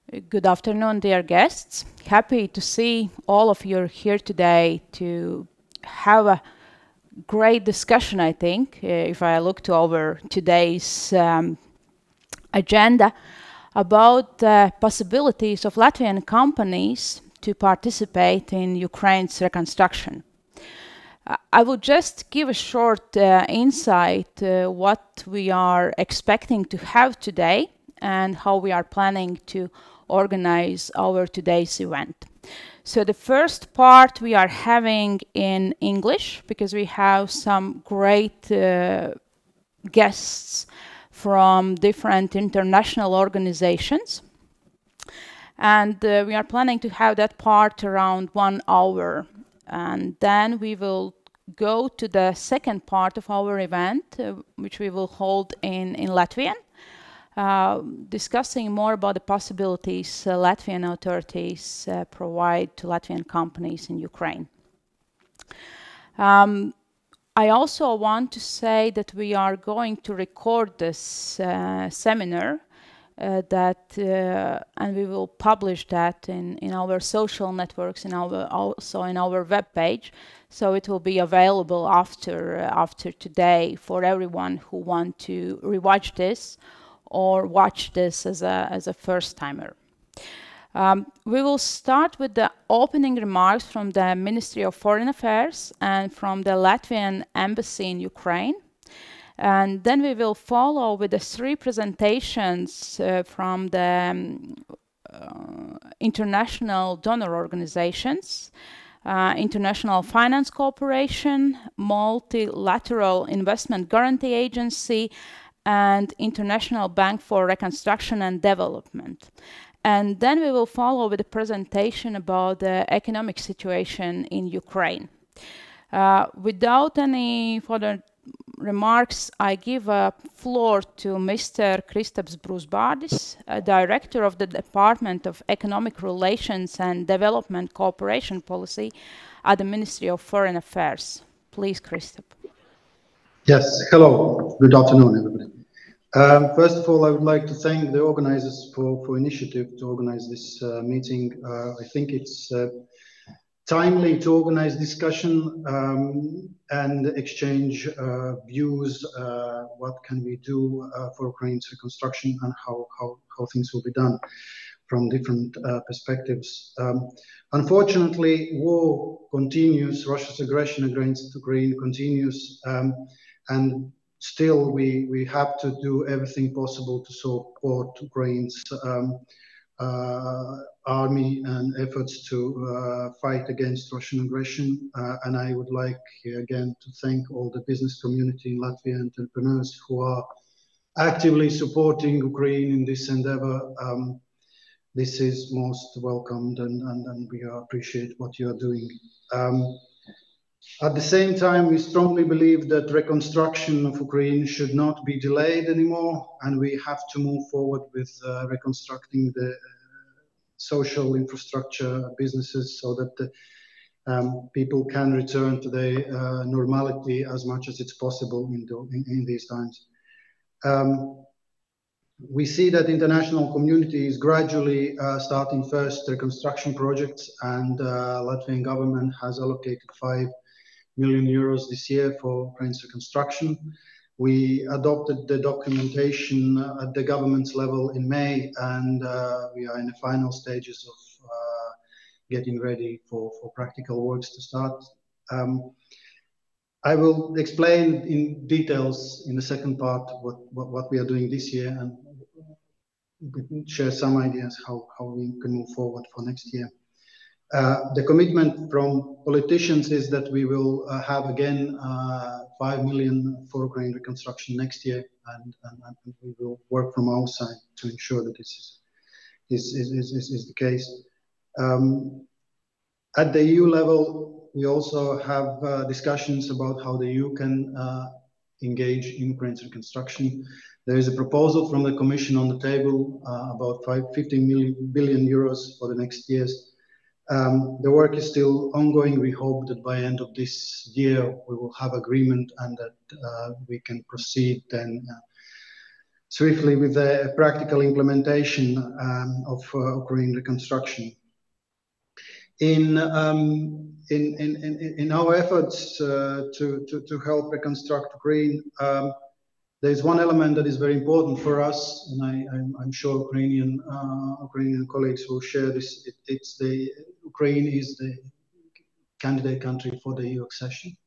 Good afternoon, dear guests. Happy to see all of you here today to have a great discussion, I think, if I look to our today's agenda about the possibilities of Latvian companies to participate in Ukraine's reconstruction. I will just give a short insight what we are expecting to have today and how we are planning to organize our today's event. So the first part we are having in English because we have some great guests from different international organizations. And we are planning to have that part around 1 hour. And then we will go to the second part of our event, which we will hold in Latvian. Discussing more about the possibilities Latvian authorities provide to Latvian companies in Ukraine. I also want to say that we are going to record this seminar and we will publish that in our social networks and also in our webpage. So it will be available after today for everyone who want to rewatch this or watch this as a first-timer. We will start with the opening remarks from the Ministry of Foreign Affairs and from the Latvian Embassy in Ukraine. And then we will follow with the 3 presentations from the international donor organizations, International Finance Corporation, Multilateral Investment Guarantee Agency, and International Bank for Reconstruction and Development. And then we will follow with a presentation about the economic situation in Ukraine. Without any further remarks, I give a floor to Mr. Kristaps Brūsbārdis, Director of the Department of Economic Relations and Development Cooperation Policy at the Ministry of Foreign Affairs. Please, Kristaps. Yes, hello. Good afternoon, everybody. First of all, I would like to thank the organizers for initiative to organize this meeting. I think it's timely to organize discussion and exchange views. What can we do for Ukraine's reconstruction and how things will be done from different perspectives. Unfortunately, war continues. Russia's aggression against Ukraine continues. And still, we have to do everything possible to support Ukraine's army and efforts to fight against Russian aggression. And I would like again to thank all the business community in Latvia, entrepreneurs who are actively supporting Ukraine in this endeavor. This is most welcomed and we appreciate what you are doing. At the same time, we strongly believe that reconstruction of Ukraine should not be delayed anymore, and we have to move forward with reconstructing the social infrastructure, businesses, so that the, people can return to their normality as much as it's possible in these times. We see that international community is gradually starting first reconstruction projects, and Latvian government has allocated 5 million euros this year for Ukraine's reconstruction. We adopted the documentation at the government's level in May, and we are in the final stages of getting ready for practical works to start. I will explain in details in the second part what we are doing this year, and we can share some ideas how we can move forward for next year. The commitment from politicians is that we will have again 5 million for Ukraine reconstruction next year, and we will work from our side to ensure that this is the case. At the EU level, we also have discussions about how the EU can engage in Ukraine's reconstruction. There is a proposal from the Commission on the table about 15 billion euros for the next years. The work is still ongoing. We hope that by end of this year we will have agreement and that we can proceed then swiftly with the practical implementation of Ukraine reconstruction. In our efforts to help reconstruct Ukraine, there's one element that is very important for us, and I'm sure Ukrainian colleagues will share this. Ukraine is the candidate country for the EU accession,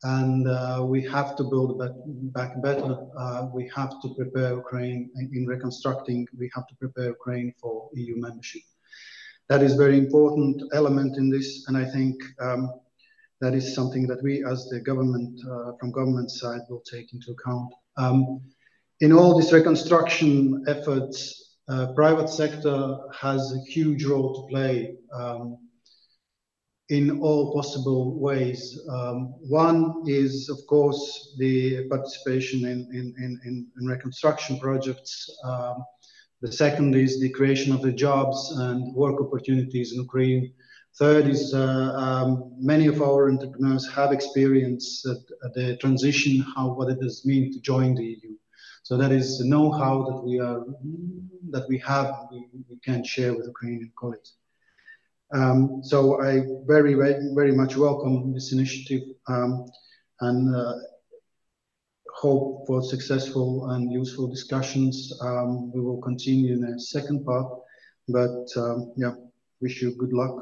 and we have to build back better. We have to prepare Ukraine in reconstructing. We have to prepare Ukraine for EU membership. That is very important element in this, and I think that is something that we, as the government, from government side, will take into account. In all these reconstruction efforts, private sector has a huge role to play in all possible ways. One is, of course, the participation in reconstruction projects. The second is the creation of the jobs and work opportunities in Ukraine. Third is many of our entrepreneurs have experienced the transition, what it does mean to join the EU. So that is the know-how that we can share with Ukrainian colleagues. So I very, very much welcome this initiative and hope for successful and useful discussions. We will continue in a second part, but yeah, wish you good luck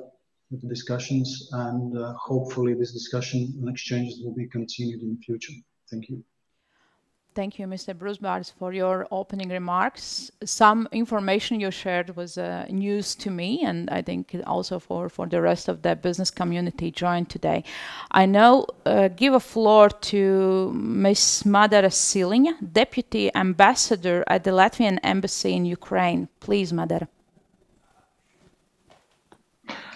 with the discussions, and hopefully this discussion and exchanges will be continued in the future. Thank you. Thank you, Mr. Brusbārs, for your opening remarks. Some information you shared was news to me, and I think also for the rest of the business community joined today. I now give a floor to Ms. Madara Siliņa, Deputy Ambassador at the Latvian Embassy in Ukraine. Please, Madara.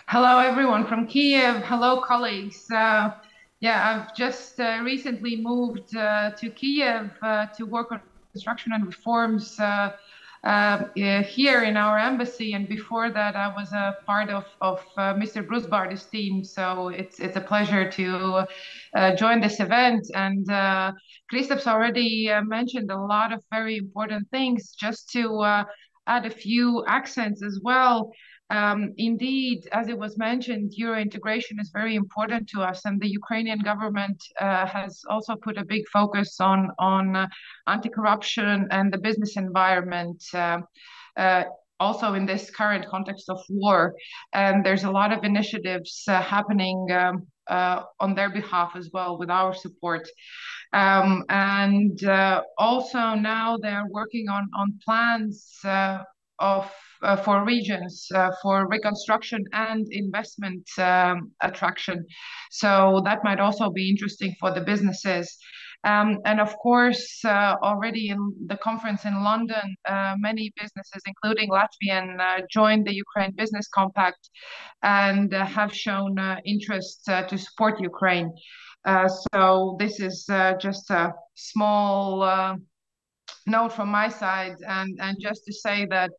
Hello, everyone from Kiev. Hello, colleagues. Yeah, I've just recently moved to Kiev to work on construction and reforms here in our embassy, and before that I was a part of Mr. Brusbārs' team, so it's a pleasure to join this event. And Kristaps already mentioned a lot of very important things. Just to add a few accents as well. Indeed, as it was mentioned, Euro integration is very important to us, and the Ukrainian government has also put a big focus on anti-corruption and the business environment, also in this current context of war. And there's a lot of initiatives happening on their behalf as well, with our support. And also now they're working on plans for regions, for reconstruction and investment attraction. So that might also be interesting for the businesses. And of course, already in the conference in London, many businesses, including Latvian, joined the Ukraine Business Compact and have shown interest to support Ukraine. So this is just a small note from my side, and just to say that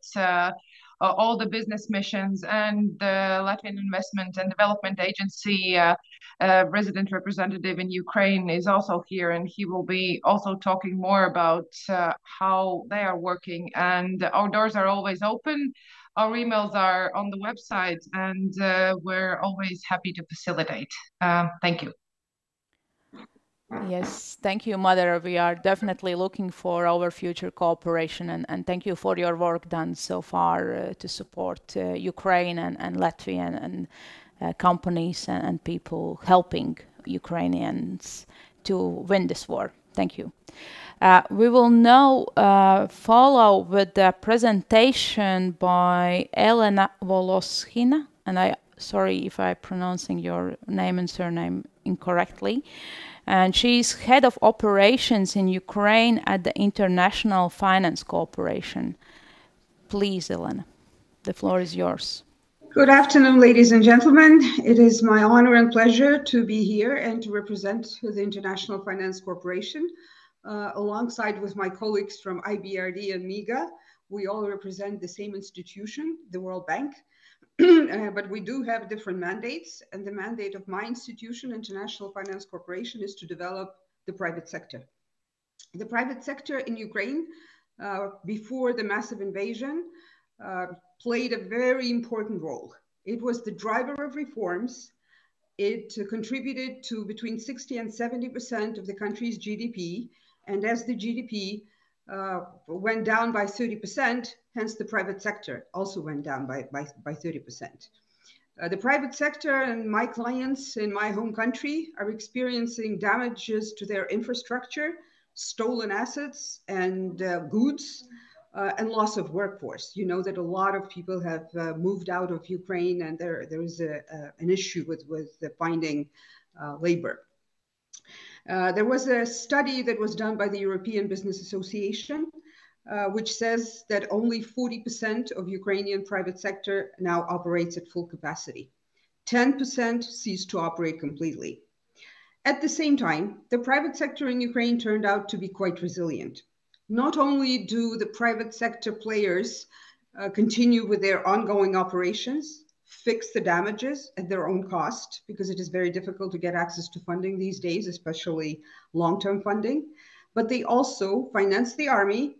all the business missions and the Latvian Investment and Development Agency resident representative in Ukraine is also here, and he will be also talking more about how they are working. And our doors are always open. Our emails are on the website, and we're always happy to facilitate. Thank you. Yes, thank you, Madara. We are definitely looking for our future cooperation, and thank you for your work done so far to support Ukraine and Latvian and companies and people helping Ukrainians to win this war. Thank you. We will now follow with the presentation by Elena Voloshina, and sorry if I'm pronouncing your name and surname incorrectly. And she's head of operations in Ukraine at the International Finance Corporation. Please, Elena, the floor is yours. Good afternoon, ladies and gentlemen. It is my honor and pleasure to be here and to represent the International Finance Corporation. Alongside with my colleagues from IBRD and MIGA, we all represent the same institution, the World Bank. But we do have different mandates, and the mandate of my institution, International Finance Corporation, is to develop the private sector. The private sector in Ukraine before the massive invasion, played a very important role. It was the driver of reforms. It contributed to between 60 and 70% of the country's GDP. And as the GDP went down by 30%, hence the private sector also went down by 30%. The private sector and my clients in my home country are experiencing damages to their infrastructure, stolen assets and goods, and loss of workforce. You know that a lot of people have moved out of Ukraine, and there is an issue with finding labor. There was a study that was done by the European Business Association, which says that only 40% of Ukrainian private sector now operates at full capacity. 10% ceased to operate completely. At the same time, the private sector in Ukraine turned out to be quite resilient. Not only do the private sector players continue with their ongoing operations, fix the damages at their own cost, because it is very difficult to get access to funding these days, especially long-term funding, but they also finance the army,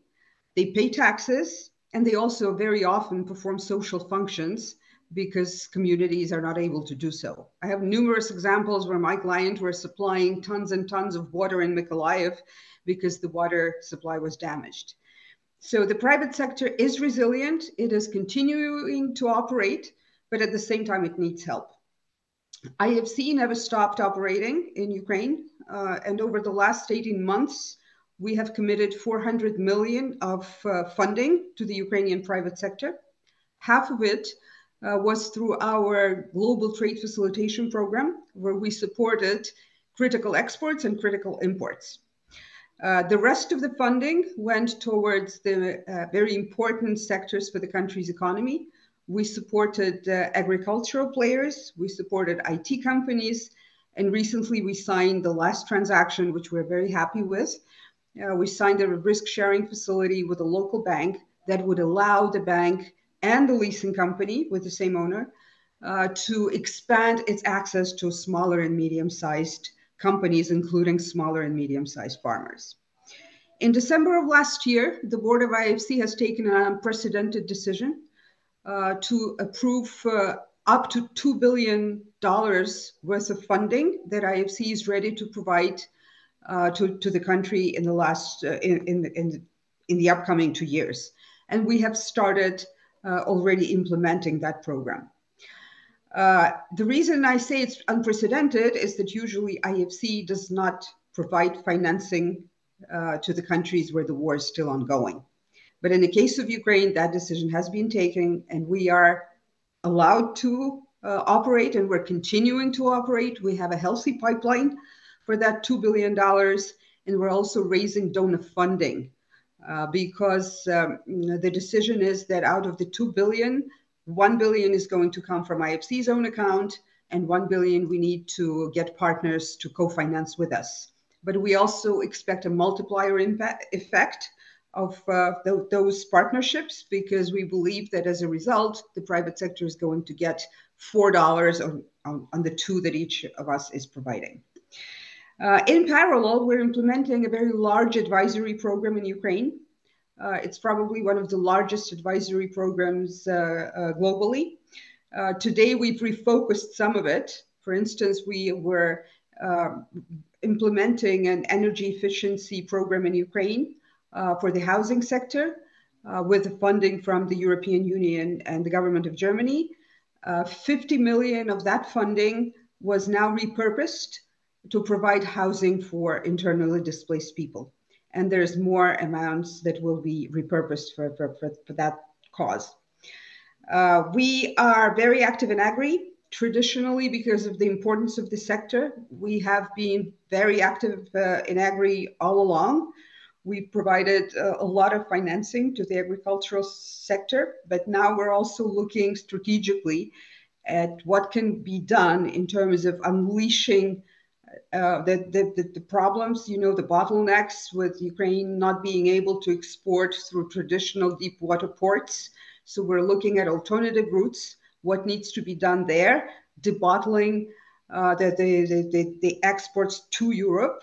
they pay taxes, and they also very often perform social functions because communities are not able to do so. I have numerous examples where my clients were supplying tons and tons of water in Mykolaiv because the water supply was damaged. So the private sector is resilient. It is continuing to operate, but at the same time, it needs help. IFC never stopped operating in Ukraine, and over the last 18 months, we have committed 400 million of funding to the Ukrainian private sector. Half of it was through our global trade facilitation program, where we supported critical exports and critical imports. The rest of the funding went towards the very important sectors for the country's economy. We supported agricultural players, we supported IT companies, and recently we signed the last transaction, which we're very happy with. We signed a risk-sharing facility with a local bank that would allow the bank and the leasing company with the same owner to expand its access to smaller and medium-sized companies, including smaller and medium-sized farmers. In December of last year, the board of IFC has taken an unprecedented decision to approve up to $2 billion worth of funding that IFC is ready to provide to the country in the upcoming 2 years. And we have started already implementing that program. The reason I say it's unprecedented is that usually IFC does not provide financing to the countries where the war is still ongoing. But in the case of Ukraine, that decision has been taken, and we are allowed to operate, and we're continuing to operate. We have a healthy pipeline for that $2 billion, and we're also raising donor funding because the decision is that out of the $2 billion, $1 billion is going to come from IFC's own account, and $1 billion we need to get partners to co-finance with us. But we also expect a multiplier effect of those partnerships, because we believe that as a result, the private sector is going to get $4 on the $2 that each of us is providing. In parallel, we're implementing a very large advisory program in Ukraine. It's probably one of the largest advisory programs globally. Today, we've refocused some of it. For instance, we were implementing an energy efficiency program in Ukraine for the housing sector with the funding from the European Union and the government of Germany. 50 million of that funding was now repurposed to provide housing for internally displaced people. And there's more amounts that will be repurposed for that cause. We are very active in agri. Traditionally, because of the importance of the sector, we have been very active in agri all along. We provided a lot of financing to the agricultural sector, but now we're also looking strategically at what can be done in terms of unleashing the problems, you know, the bottlenecks with Ukraine not being able to export through traditional deep water ports. So we're looking at alternative routes, what needs to be done there, debottling the exports to Europe.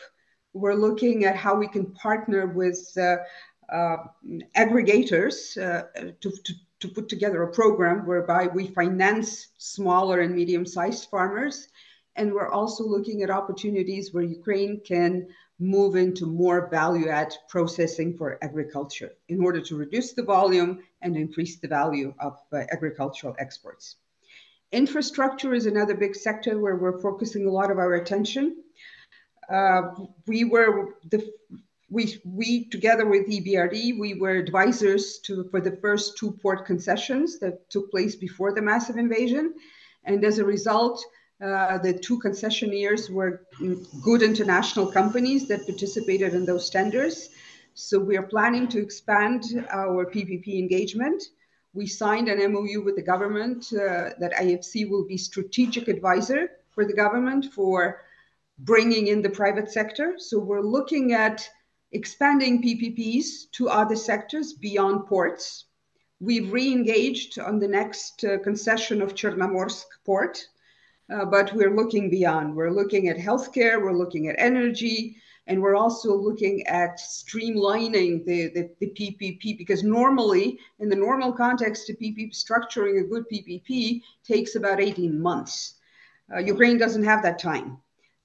We're looking at how we can partner with aggregators to put together a program whereby we finance smaller and medium-sized farmers. And we're also looking at opportunities where Ukraine can move into more value-add processing for agriculture in order to reduce the volume and increase the value of agricultural exports. Infrastructure is another big sector where we're focusing a lot of our attention. We together with EBRD, we were advisors for the first 2 port concessions that took place before the massive invasion. And as a result, the 2 concessionaires were good international companies that participated in those tenders. So we are planning to expand our PPP engagement. We signed an MOU with the government that IFC will be strategic advisor for the government for bringing in the private sector. So we're looking at expanding PPPs to other sectors beyond ports. We've re-engaged on the next concession of Chernamorsk port, but we're looking beyond. We're looking at healthcare, we're looking at energy, and we're also looking at streamlining the PPP, because normally, in the normal context, structuring a good PPP takes about 18 months. Ukraine doesn't have that time.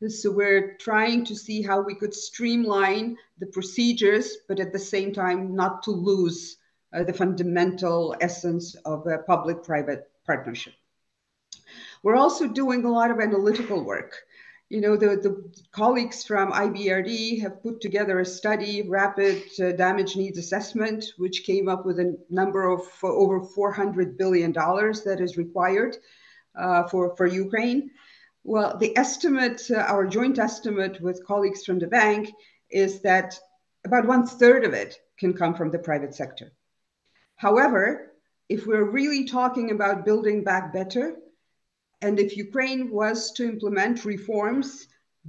So we're trying to see how we could streamline the procedures, but at the same time, not to lose the fundamental essence of a public-private partnership. We're also doing a lot of analytical work. You know, the colleagues from IBRD have put together a study, Rapid Damage Needs Assessment, which came up with a number of over $400 billion that is required for Ukraine. Well, the estimate, our joint estimate with colleagues from the bank, is that about 1/3 of it can come from the private sector. However, if we're really talking about building back better, and if Ukraine was to implement reforms,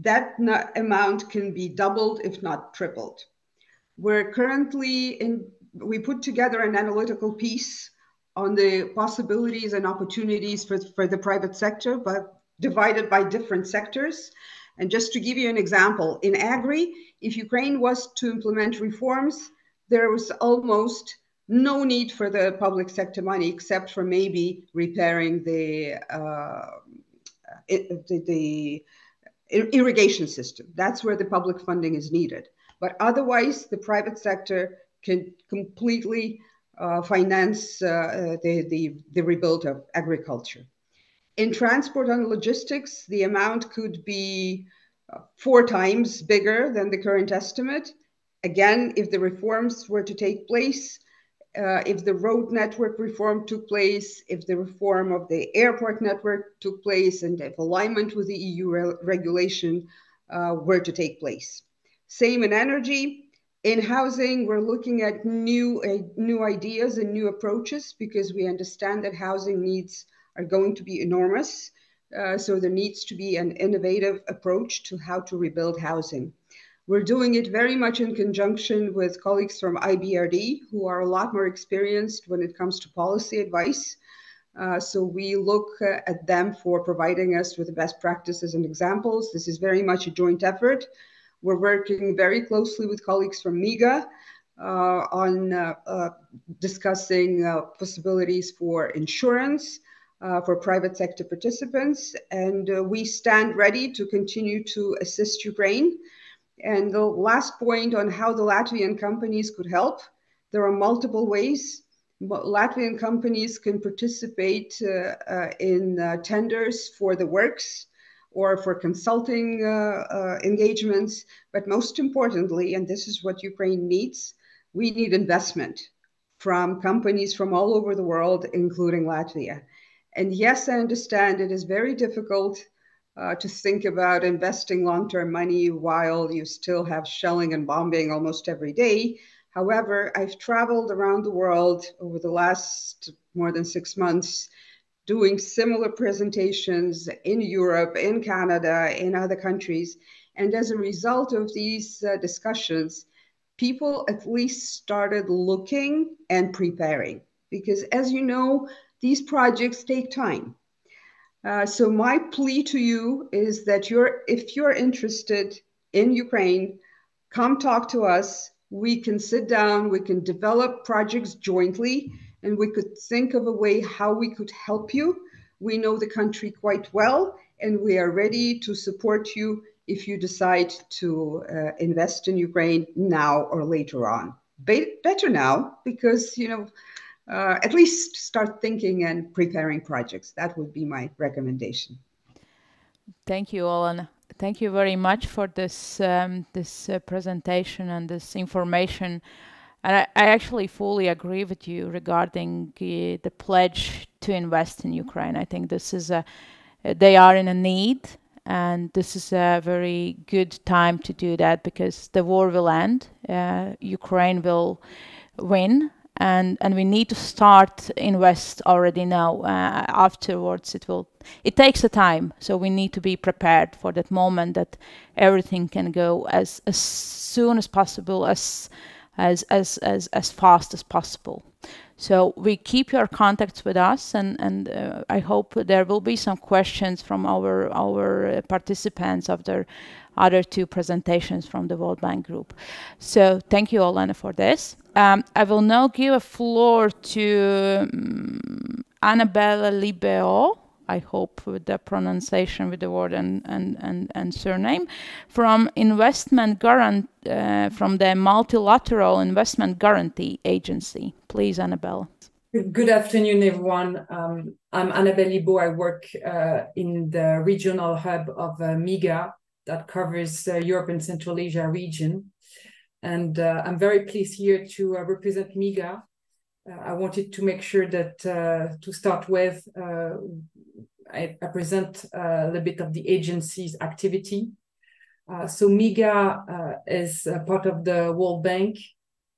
that amount can be doubled, if not tripled. We're currently we put together an analytical piece on the possibilities and opportunities for the private sector, but divided by different sectors. And just to give you an example, in agri, if Ukraine was to implement reforms, there was almost no need for the public sector money, except for maybe repairing the irrigation system. That's where the public funding is needed. But otherwise, the private sector can completely finance the rebuild of agriculture. In transport and logistics, the amount could be 4 times bigger than the current estimate. Again, if the reforms were to take place, if the road network reform took place, if the reform of the airport network took place, and if alignment with the EU regulation were to take place. Same in energy. In housing, we're looking at new ideas and new approaches, because we understand that housing needs are going to be enormous. So there needs to be an innovative approach to how to rebuild housing. We're doing it very much in conjunction with colleagues from IBRD, who are a lot more experienced when it comes to policy advice. So we look at them for providing us with the best practices and examples. This is very much a joint effort. We're working very closely with colleagues from MIGA on discussing possibilities for insurance, for private sector participants, and we stand ready to continue to assist Ukraine. And the last point on how the Latvian companies could help, there are multiple ways. Latvian companies can participate in tenders for the works or for consulting engagements, but most importantly, and this is what Ukraine needs, we need investment from companies from all over the world, including Latvia. And yes, I understand it is very difficult to think about investing long-term money while you still have shelling and bombing almost every day. However, I've traveled around the world over the last more than 6 months doing similar presentations in Europe, in Canada, in other countries. And as a result of these discussions, people at least started looking and preparing. Because as you know, these projects take time. So my plea to you is that if you're interested in Ukraine, come talk to us. we can sit down, we can develop projects jointly, and we could think of a way how we could help you. We know the country quite well, and we are ready to support you if you decide to invest in Ukraine now or later on. Better now, because, at least start thinking and preparing projects. That would be my recommendation. Thank you, Olena. Thank you very much for this presentation and this information. And I actually fully agree with you regarding the pledge to invest in Ukraine. I think this is they are in a need, and this is a very good time to do that, because the war will end, Ukraine will win, and we need to start invest already now. Afterwards, it takes a time, so we need to be prepared for that moment that everything can go as soon as possible, as fast as possible. So we keep your contacts with us, and I hope there will be some questions from our participants after other two presentations from the World Bank Group. So thank you, Olena, for this. I will now give a floor to Annabella Libeo, I hope with the pronunciation with the word and surname, from from the Multilateral Investment Guarantee Agency. Please, Annabella. Good afternoon, everyone. I'm Annabelle Libeo. I work in the regional hub of MIGA that covers Europe and Central Asia region. And I'm very pleased here to represent MIGA. I wanted to make sure that to start with, I present a little bit of the agency's activity. So MIGA is part of the World Bank.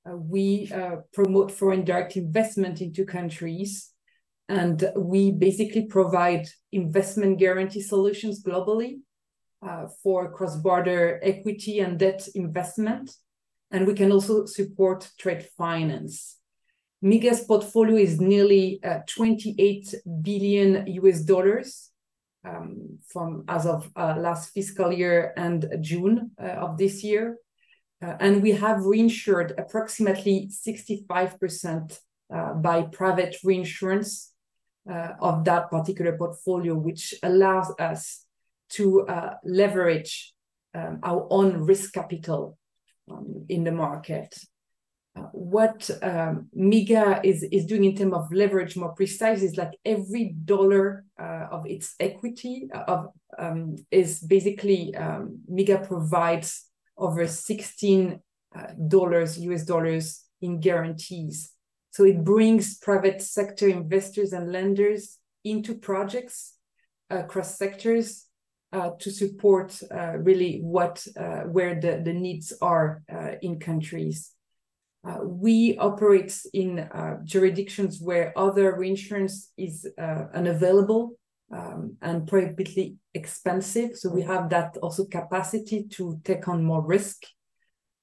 We promote foreign direct investment into countries, and we basically provide investment guarantee solutions globally for cross-border equity and debt investment. And we can also support trade finance. MIGA's portfolio is nearly 28 billion US dollars from as of last fiscal year and June of this year. And we have reinsured approximately 65% by private reinsurance of that particular portfolio, which allows us to leverage our own risk capital in the market. What MIGA is doing in terms of leverage, more precise, is like every dollar of its equity is basically MIGA provides over $16 US dollars in guarantees. So it brings private sector investors and lenders into projects across sectors to support really where the needs are in countries. We operate in jurisdictions where other reinsurance is unavailable and prohibitively expensive. So we have that also capacity to take on more risk.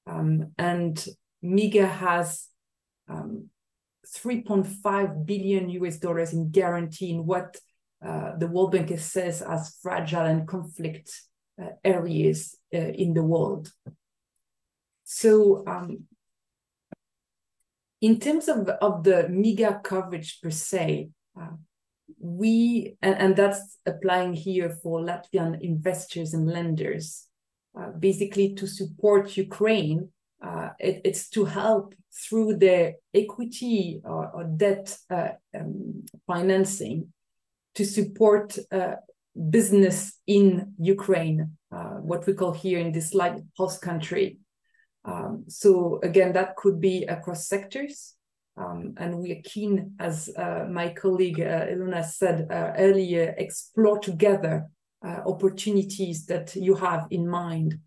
And MIGA has 3.5 billion US dollars in guarantee in what the World Bank says as fragile and conflict areas in the world. So in terms of the MIGA coverage per se, and that's applying here for Latvian investors and lenders, basically to support Ukraine, it's to help through their equity or debt financing to support business in Ukraine, what we call here in this slide host country. So again, that could be across sectors. And we are keen, as my colleague Ilona said earlier, explore together opportunities that you have in mind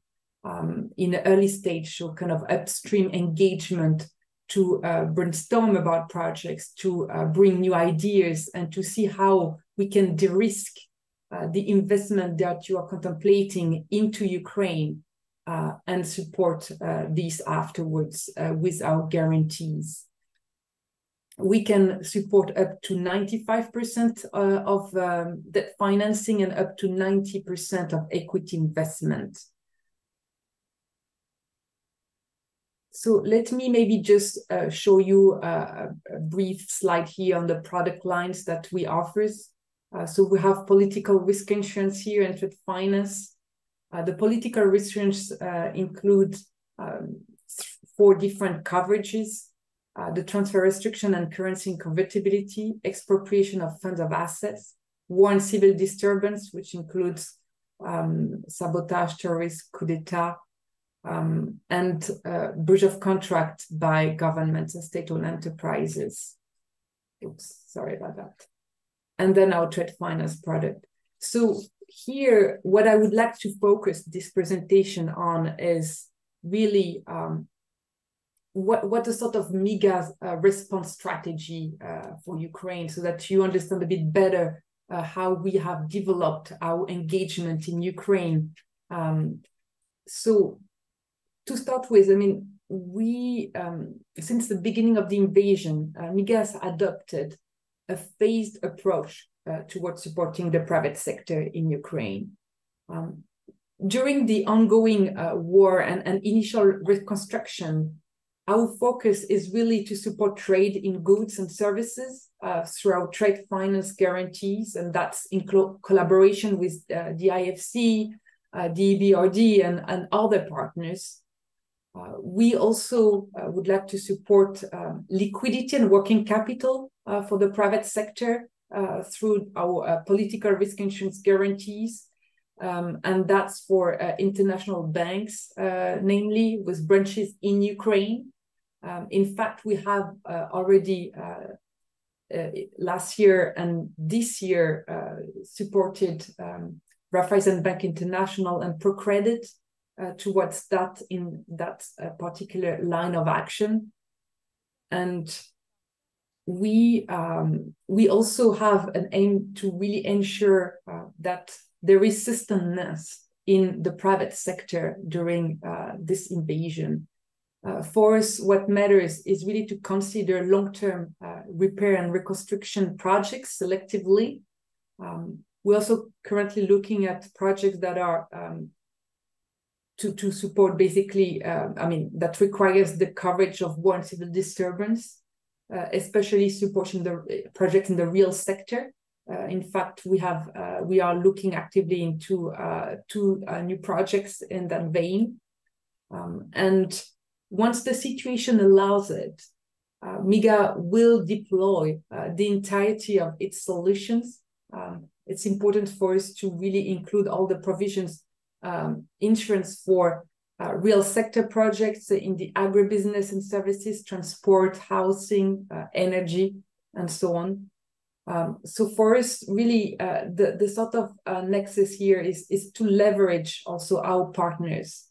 in the early stage, so kind of upstream engagement to brainstorm about projects, to bring new ideas, and to see how we can de-risk the investment that you are contemplating into Ukraine and support these afterwards with our guarantees. We can support up to 95% of debt financing and up to 90% of equity investment. So let me maybe just show you a brief slide here on the product lines that we offer. So we have political risk insurance here and trade finance. The political risk insurance include 4 different coverages: the transfer restriction and currency convertibility, expropriation of funds of assets, war and civil disturbance, which includes sabotage, terrorist, coup d'etat, and breach of contract by governments and state-owned enterprises. Oops, sorry about that. And then our trade finance product. So here, what I would like to focus this presentation on is really what the sort of MIGA's response strategy for Ukraine, so that you understand a bit better how we have developed our engagement in Ukraine. So to start with, I mean, we, since the beginning of the invasion, MIGA has adopted a phased approach towards supporting the private sector in Ukraine. During the ongoing war and initial reconstruction, our focus is really to support trade in goods and services through our trade finance guarantees, and that's in collaboration with the IFC, the EBRD, and other partners. We also would like to support liquidity and working capital for the private sector through our political risk insurance guarantees. And that's for international banks, namely with branches in Ukraine. In fact, we have already last year and this year supported Raiffeisen Bank International and ProCredit towards that in that particular line of action. And we also have an aim to really ensure that there is sustenance in the private sector during this invasion. For us, what matters is really to consider long-term repair and reconstruction projects selectively. We're also currently looking at projects that are to support basically, that requires the coverage of war and civil disturbance, especially supporting the projects in the real sector. In fact, we are looking actively into 2 new projects in that vein. And once the situation allows it, MIGA will deploy the entirety of its solutions. It's important for us to really include all the provisions, insurance for real sector projects in the agribusiness and services, transport, housing, energy, and so on. So for us, really, the sort of nexus here is to leverage also our partners.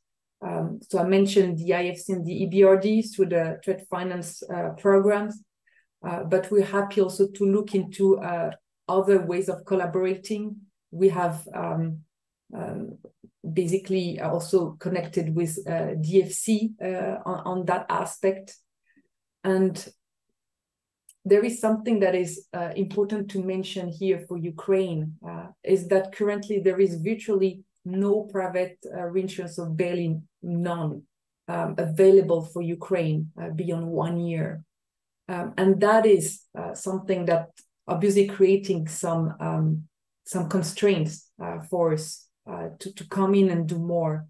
So I mentioned the IFC and the EBRD through the trade finance programs, but we're happy also to look into other ways of collaborating. We have basically also connected with DFC on that aspect. And there is something that is important to mention here for Ukraine, is that currently there is virtually no private reinsurance, or barely none, available for Ukraine beyond 1 year. And that is something that obviously creating some constraints for us to come in and do more.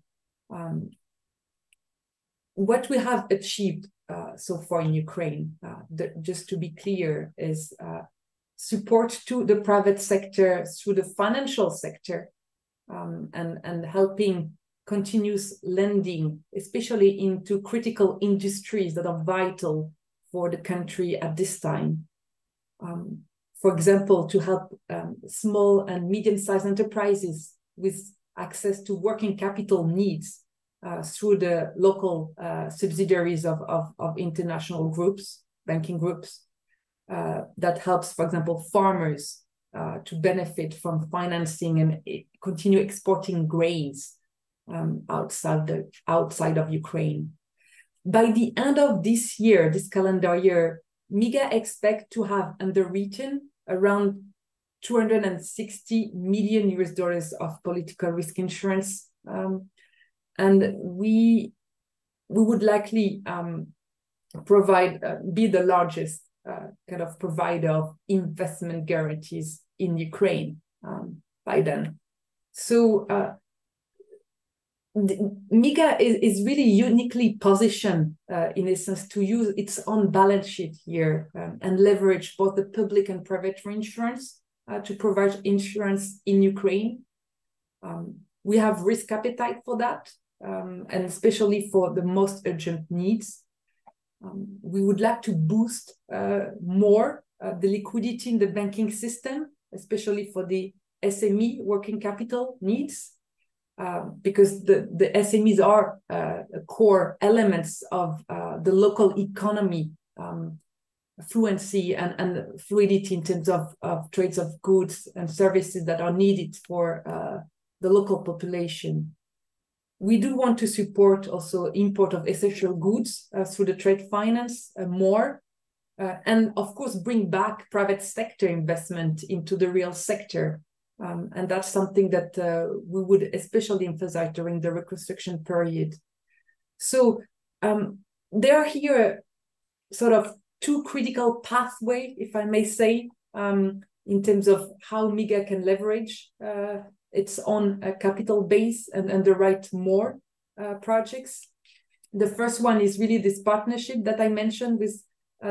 What we have achieved so far in Ukraine, just to be clear, is support to the private sector through the financial sector, and helping continuous lending, especially into critical industries that are vital for the country at this time. For example, to help small and medium-sized enterprises with access to working capital needs through the local subsidiaries of international groups, banking groups, that helps, for example, farmers to benefit from financing and continue exporting grains outside of Ukraine. By the end of this year, this calendar year, MIGA expects to have underwritten around $260 million of political risk insurance. And we we would likely be the largest kind of provider of investment guarantees in Ukraine by then. So MIGA is really uniquely positioned in a sense to use its own balance sheet here and leverage both the public and private reinsurance to provide insurance in Ukraine. We have risk appetite for that, and especially for the most urgent needs. We would like to boost more the liquidity in the banking system, especially for the SME working capital needs. Because the SMEs are core elements of the local economy, fluency and fluidity in terms of trades of goods and services that are needed for the local population. We do want to support also import of essential goods through the trade finance more, and of course bring back private sector investment into the real sector. And that's something that we would especially emphasize during the reconstruction period. So there are here sort of two critical pathways, if I may say, in terms of how MIGA can leverage its own capital base and underwrite more projects. The first one is really this partnership that I mentioned with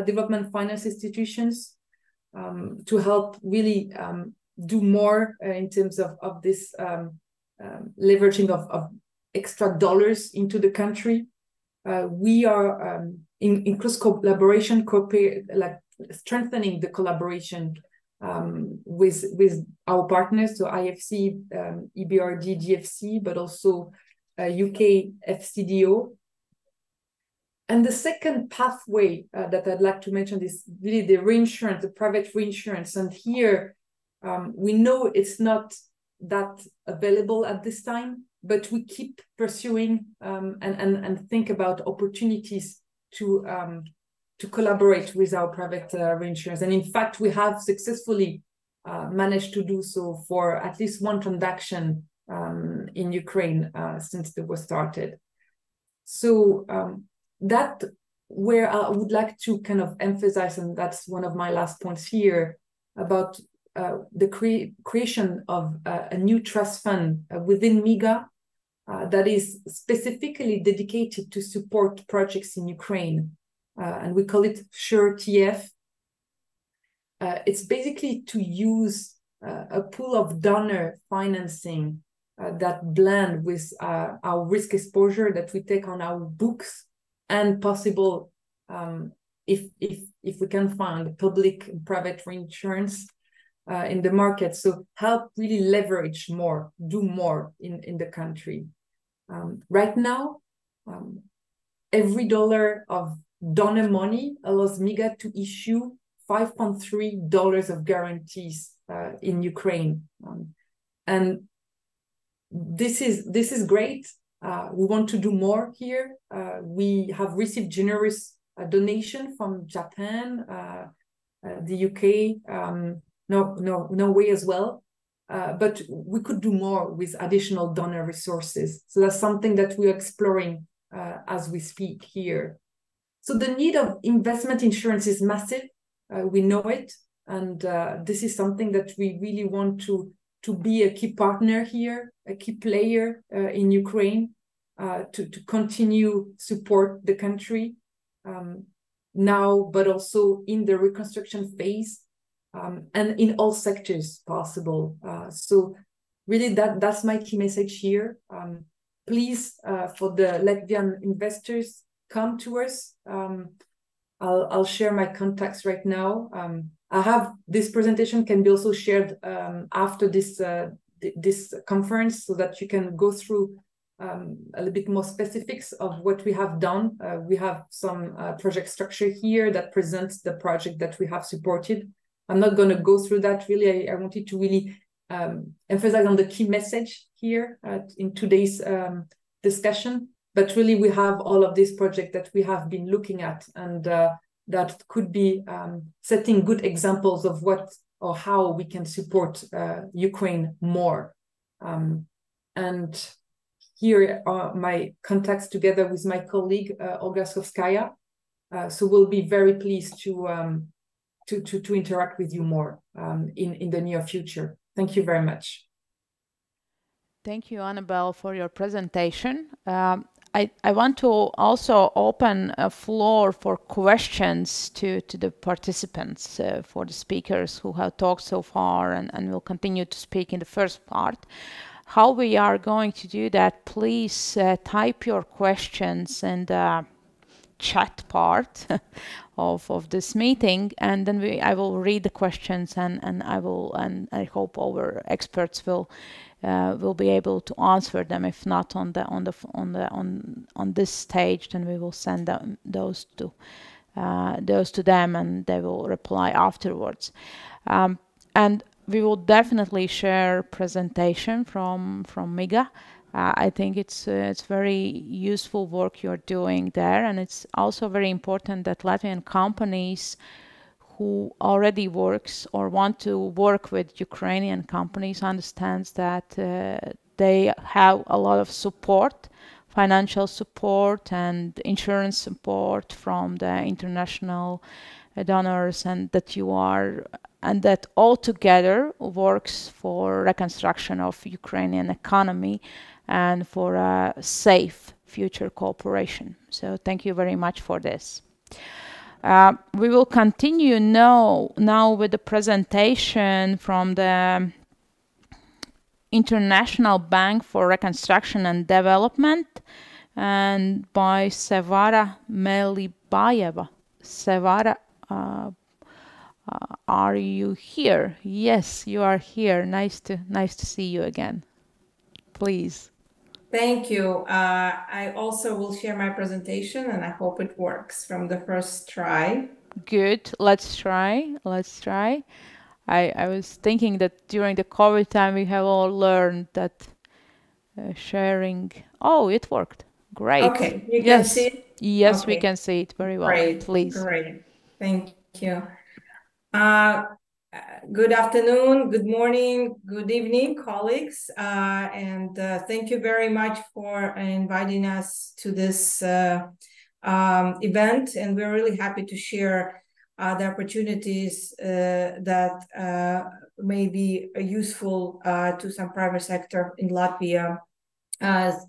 development finance institutions to help really do more in terms of this leveraging of extra dollars into the country. We are in close collaboration, strengthening the collaboration with our partners, so IFC, EBRD, GFC, but also UK FCDO. And the second pathway that I'd like to mention is really the reinsurance, the private reinsurance. And here, we know it's not that available at this time, but we keep pursuing and think about opportunities to collaborate with our private reinsurers. And in fact, we have successfully managed to do so for at least one transaction in Ukraine since the war started. So that where I would like to kind of emphasize, and that's one of my last points here, about the creation of a new trust fund within MIGA that is specifically dedicated to support projects in Ukraine. And we call it SURE-TF. It's basically to use a pool of donor financing that blend with our risk exposure that we take on our books, and possible, if we can find public and private reinsurance in the market. So help really leverage more, do more in the country. Right now, every dollar of donor money allows MIGA to issue $5.3 of guarantees in Ukraine. And this is great. We want to do more here. We have received generous donation from Japan, the UK, Norway as well. But we could do more with additional donor resources. So that's something that we're exploring as we speak here. So the need of investment insurance is massive. We know it. And this is something that we really want to be a key partner here, a key player in Ukraine, to continue support the country now, but also in the reconstruction phase, and in all sectors possible. So really that's my key message here. Please, for the Latvian investors, come to us. I'll share my contacts right now. I have this presentation can be also shared after this this conference, so that you can go through a little bit more specifics of what we have done. We have some project structure here that presents the project that we have supported. I'm not going to go through that really. I wanted to really emphasize on the key message here in today's discussion. But really, we have all of these projects that we have been looking at, and that could be setting good examples of what or how we can support Ukraine more. And here are my contacts together with my colleague Olga Skovskaya. So we'll be very pleased to interact with you more in the near future. Thank you very much. Thank you, Annabelle, for your presentation. I want to also open a floor for questions to the participants, for the speakers who have talked so far and will continue to speak in the first part. How we are going to do that, please type your questions in the chat part of this meeting, and then I will read the questions, and I hope our experts will be able to answer them. If not on this stage, then we will send those to them, and they will reply afterwards. And we will definitely share presentation from Miga. I think it's very useful work you're doing there, and it's also very important that Latvian companies who already works or want to work with Ukrainian companies understands that they have a lot of support, financial support and insurance support from the international donors, and that all together works for reconstruction of Ukrainian economy and for a safe future cooperation. So thank you very much for this. We will continue now with the presentation from the International Bank for Reconstruction and Development, and by Sevara Melibayeva. Sevara, are you here? Yes, you are here. Nice to see you again. Please. Thank you. I also will share my presentation, and I hope it works from the first try. Good. Let's try. I was thinking that during the COVID time we have all learned that sharing. Oh, it worked. Great. Okay. You can see it? Yes, okay. We can see it very well. Great. Please. Great. Thank you. Good afternoon, good morning, good evening, colleagues, and thank you very much for inviting us to this event. And we're really happy to share the opportunities that may be useful to some private sector in Latvia,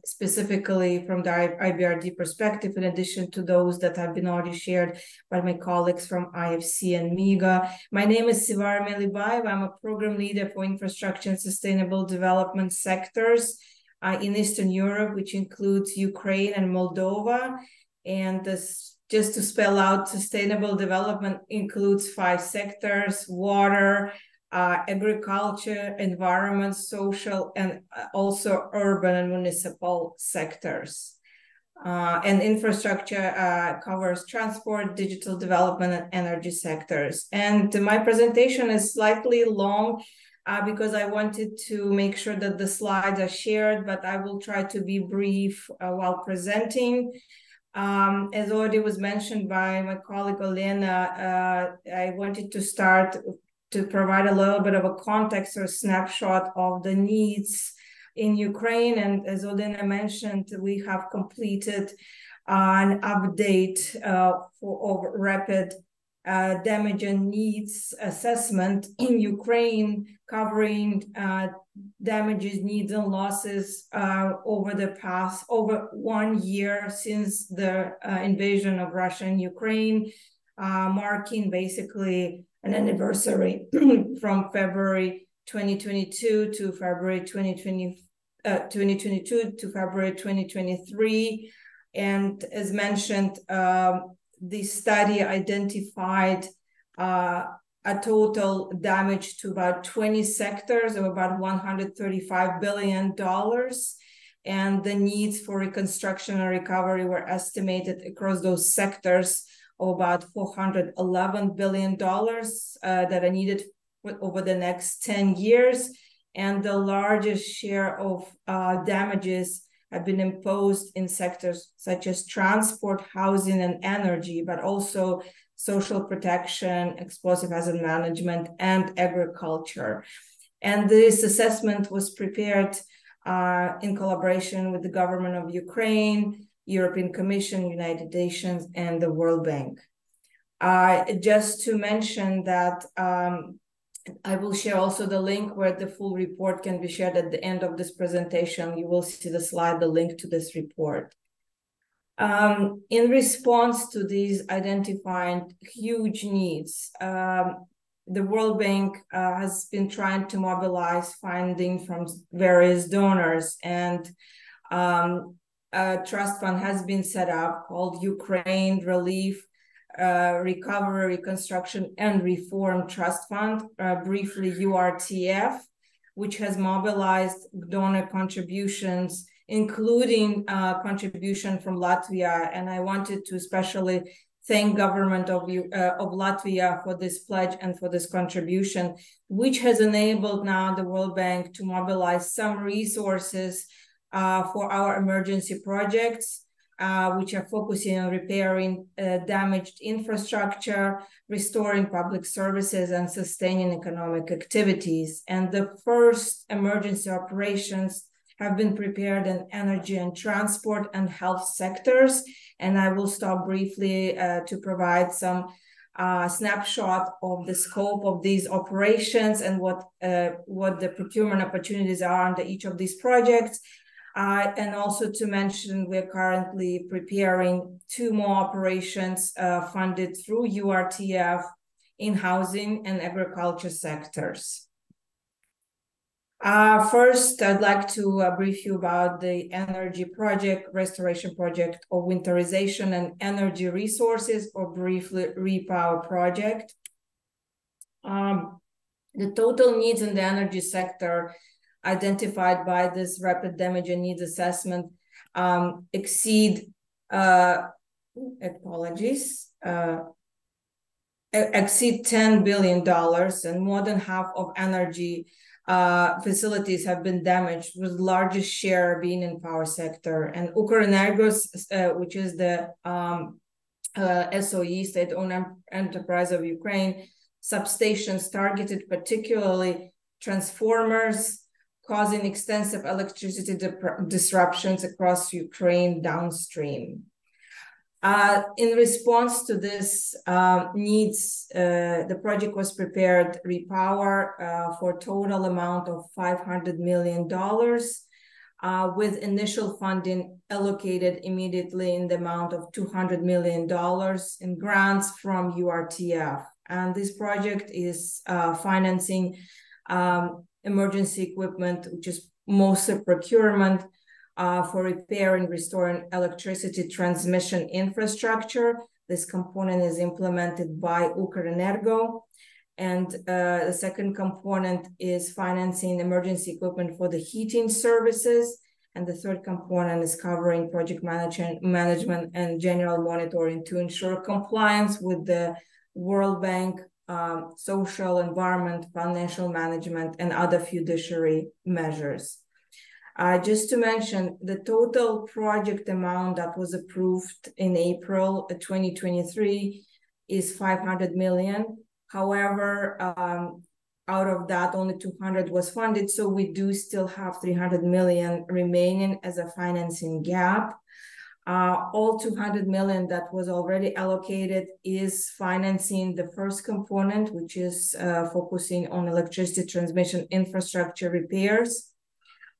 specifically from the IBRD perspective, in addition to those that have been already shared by my colleagues from IFC and MIGA. My name is Sevara Melibayeva. I'm a program leader for infrastructure and sustainable development sectors in Eastern Europe, which includes Ukraine and Moldova. And this, just to spell out, sustainable development includes 5 sectors: water, agriculture, environment, social, and also urban and municipal sectors. And infrastructure covers transport, digital development, and energy sectors. And my presentation is slightly long because I wanted to make sure that the slides are shared, but I will try to be brief while presenting. As already was mentioned by my colleague Olena, I wanted to start to provide a little bit of a context or snapshot of the needs in Ukraine. And as Olena mentioned, we have completed an update of rapid damage and needs assessment in Ukraine, covering damages, needs, and losses over 1 year since the invasion of Russia and Ukraine, marking basically an anniversary from February 2022 to February 2022 to February 2023. And as mentioned, the study identified a total damage to about 20 sectors of about $135 billion. And the needs for reconstruction and recovery were estimated across those sectors of about $411 billion that are needed over the next 10 years. And the largest share of damages have been imposed in sectors such as transport, housing, and energy, but also social protection, explosive hazard management, and agriculture. And this assessment was prepared in collaboration with the government of Ukraine, European Commission, United Nations, and the World Bank. Just to mention that I will share also the link where the full report can be shared at the end of this presentation. You will see the slide, the link to this report. In response to these identified huge needs, the World Bank has been trying to mobilize funding from various donors, and a trust fund has been set up called Ukraine Relief, Recovery, Reconstruction and Reform Trust Fund, briefly URTF, which has mobilized donor contributions, including contribution from Latvia. And I wanted to especially thank government of Latvia for this pledge and for this contribution, which has enabled now the World Bank to mobilize some resources for our emergency projects, which are focusing on repairing damaged infrastructure, restoring public services, and sustaining economic activities. And the first emergency operations have been prepared in energy and transport and health sectors. And I will stop briefly to provide some snapshot of the scope of these operations and what the procurement opportunities are under each of these projects. And also to mention, we're currently preparing 2 more operations funded through URTF in housing and agriculture sectors. First, I'd like to brief you about the energy project, restoration project of winterization and energy resources, or briefly REPower project. The total needs in the energy sector identified by this rapid damage and needs assessment exceed $10 billion, and more than half of energy facilities have been damaged, with the largest share being in power sector. And Ukrenergo, which is the SOE, state-owned enterprise of Ukraine, substations targeted particularly transformers, causing extensive electricity disruptions across Ukraine downstream. In response to this needs, the project was prepared REPower for a total amount of $500 million, with initial funding allocated immediately in the amount of $200 million in grants from URTF. And this project is financing emergency equipment, which is mostly procurement for repair and restoring electricity transmission infrastructure. This component is implemented by Ukrenergo. And the second component is financing emergency equipment for the heating services. And the third component is covering project management and general monitoring to ensure compliance with the World Bank social, environment, financial management, and other fiduciary measures. Just to mention, the total project amount that was approved in April 2023 is $500 million. However, out of that, only 200 was funded, so we do still have 300 million remaining as a financing gap. All 200 million that was already allocated is financing the first component, which is focusing on electricity transmission infrastructure repairs.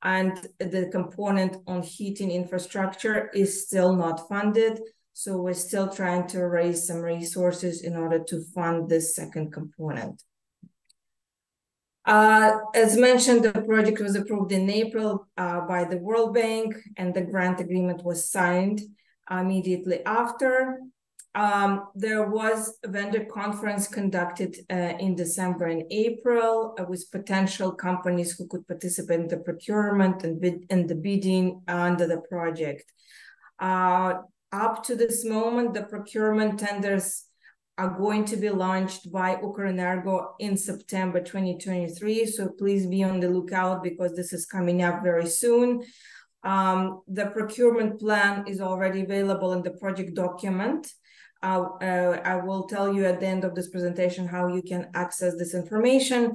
And the component on heating infrastructure is still not funded. So we're still trying to raise some resources in order to fund this second component. As mentioned, the project was approved in April by the World Bank, and the grant agreement was signed immediately after. There was a vendor conference conducted in December and April with potential companies who could participate in the procurement and the bidding under the project. Up to this moment, the procurement tenders are going to be launched by Ukrenergo in September 2023. So please be on the lookout, because this is coming up very soon. The procurement plan is already available in the project document. I will tell you at the end of this presentation how you can access this information.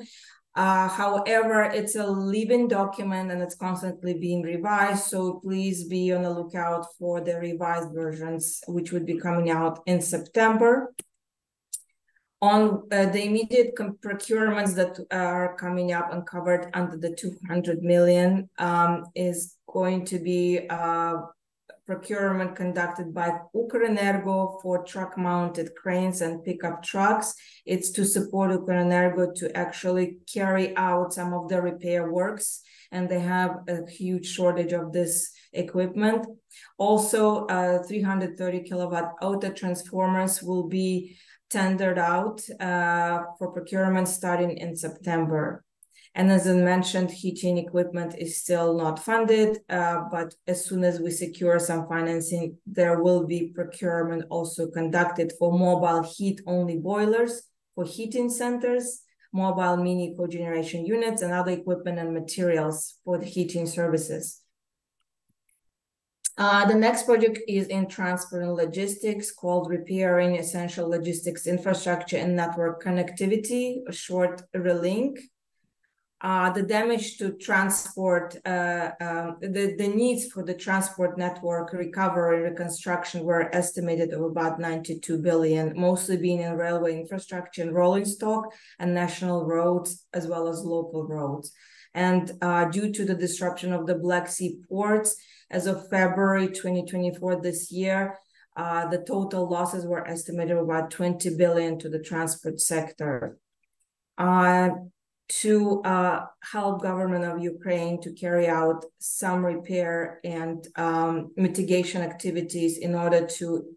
However, it's a living document and it's constantly being revised, so please be on the lookout for the revised versions, which would be coming out in September. On the immediate procurements that are coming up and covered under the 200 million is going to be procurement conducted by Ukrenergo for truck-mounted cranes and pickup trucks. It's to support Ukrenergo to actually carry out some of the repair works, and they have a huge shortage of this equipment. Also, 330 kilowatt auto transformers will be tendered out for procurement starting in September. And as I mentioned, heating equipment is still not funded, but as soon as we secure some financing, there will be procurement also conducted for mobile heat-only boilers for heating centers, mobile mini cogeneration units, and other equipment and materials for the heating services. The next project is in transport and logistics, called Repairing Essential Logistics Infrastructure and Network Connectivity, a short RELINC. The damage to transport, the needs for the transport network recovery and reconstruction were estimated of about 92 billion, mostly being in railway infrastructure and rolling stock and national roads, as well as local roads. And due to the disruption of the Black Sea ports, as of February 2024 this year, the total losses were estimated about 20 billion to the transport sector. To help government of Ukraine to carry out some repair and mitigation activities in order to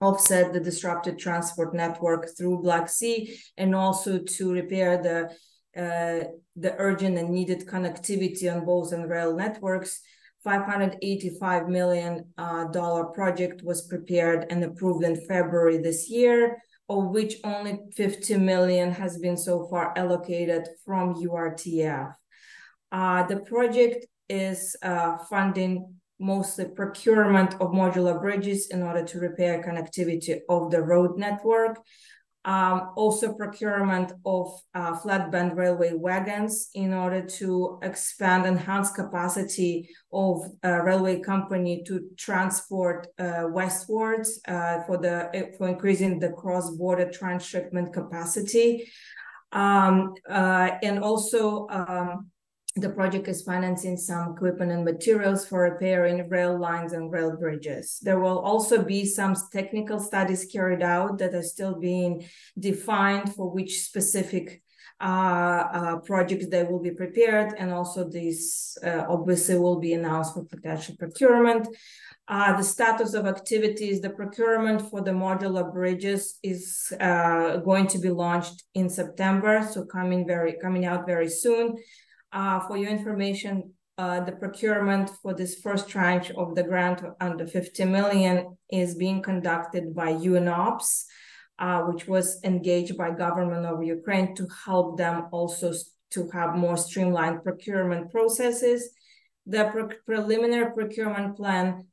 offset the disrupted transport network through Black Sea, and also to repair the urgent and needed connectivity on both and rail networks. $585 million project was prepared and approved in February this year, of which only 50 million has been so far allocated from URTF. The project is funding mostly procurement of modular bridges in order to repair connectivity of the road network. Also procurement of flatbed railway wagons in order to expand, enhance capacity of railway company to transport westwards for increasing the cross-border transshipment capacity. And also the project is financing some equipment and materials for repairing rail lines and rail bridges. There will also be some technical studies carried out that are still being defined for which specific projects they will be prepared, and also these obviously will be announced for potential procurement. The status of activities, the procurement for the modular bridges is going to be launched in September, so coming out very soon. For your information, the procurement for this first tranche of the grant under 50 million is being conducted by UNOPS, which was engaged by government of Ukraine to help them also to have more streamlined procurement processes. The preliminary procurement plan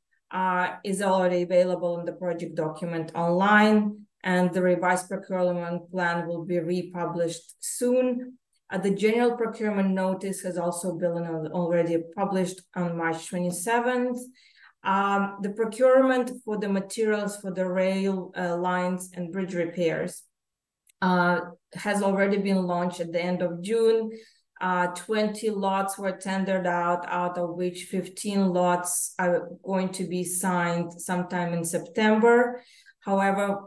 is already available in the project document online, and the revised procurement plan will be republished soon. The general procurement notice has also been already published on March 27th. The procurement for the materials for the rail lines and bridge repairs has already been launched at the end of June. 20 lots were tendered out of which 15 lots are going to be signed sometime in September. However,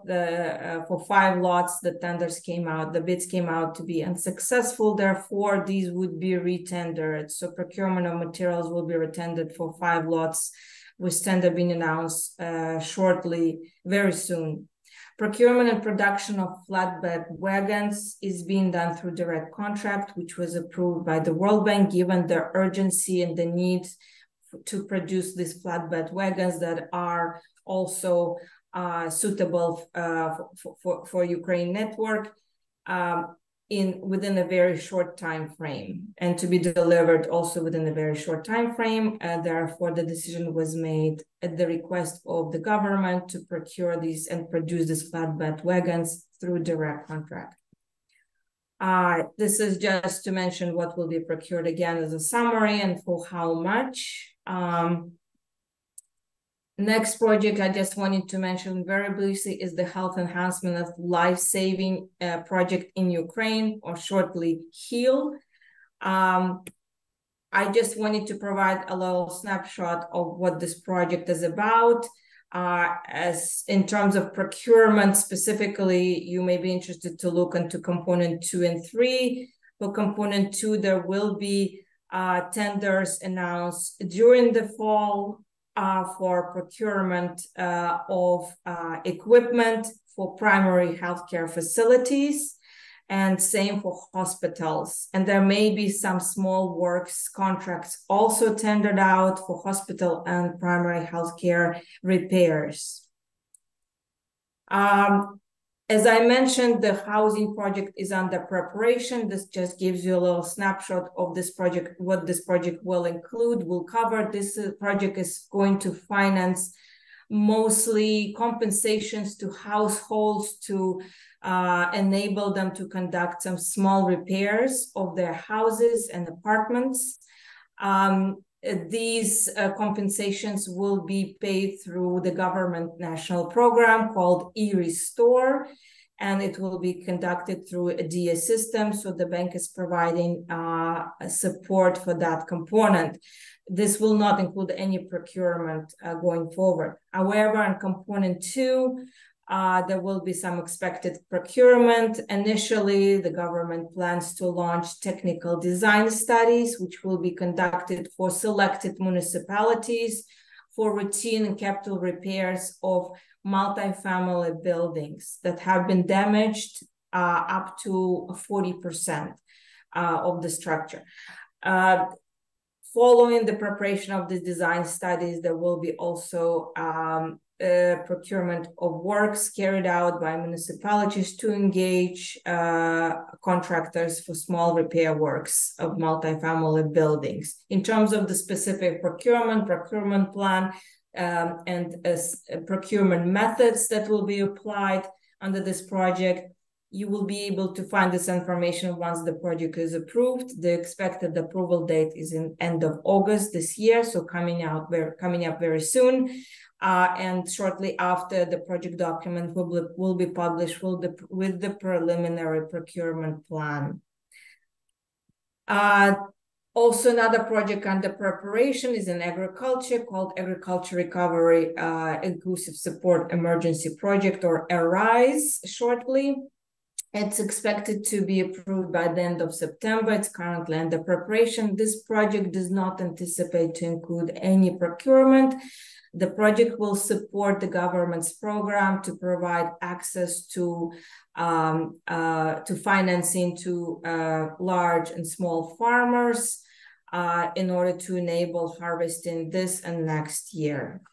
for 5 lots, the bids came out to be unsuccessful. Therefore, these would be retendered. So procurement of materials will be retendered for 5 lots, with tender being announced shortly, very soon. Procurement and production of flatbed wagons is being done through direct contract, which was approved by the World Bank, given the urgency and the need to produce these flatbed wagons that are also suitable for Ukraine network within a very short time frame, and to be delivered also within a very short time frame. Therefore, the decision was made at the request of the government to procure these and produce these flatbed wagons through direct contract. This is just to mention what will be procured again as a summary and for how much. Next project I just wanted to mention very briefly is the Health Enhancement of Life-Saving project in Ukraine, or shortly HEAL. I just wanted to provide a little snapshot of what this project is about. As in terms of procurement specifically, you may be interested to look into component 2 and 3. For component 2, there will be tenders announced during the fall for procurement of equipment for primary healthcare facilities, and same for hospitals. And there may be some small works contracts also tendered out for hospital and primary healthcare repairs. As I mentioned, the housing project is under preparation. This just gives you a little snapshot of this project, what this project will include, will cover. This project is going to finance mostly compensations to households to enable them to conduct some small repairs of their houses and apartments. These compensations will be paid through the government national program called e-Restore, and it will be conducted through a DA system. So the bank is providing support for that component. This will not include any procurement going forward. However, on component 2, there will be some expected procurement. Initially, the government plans to launch technical design studies, which will be conducted for selected municipalities for routine and capital repairs of multifamily buildings that have been damaged up to 40% of the structure. Following the preparation of the design studies, there will be also procurement of works carried out by municipalities to engage contractors for small repair works of multifamily buildings. In terms of the specific procurement plan, and procurement methods that will be applied under this project, you will be able to find this information once the project is approved. The expected approval date is in end of August this year, so coming up very soon. And shortly after, the project document will be published with the preliminary procurement plan. Also, another project under preparation is in agriculture called Agriculture Recovery Inclusive Support Emergency Project, or ARISE shortly. It's expected to be approved by the end of September. It's currently under preparation. This project does not anticipate to include any procurement. The project will support the government's program to provide access to financing to large and small farmers in order to enable harvesting this and next year.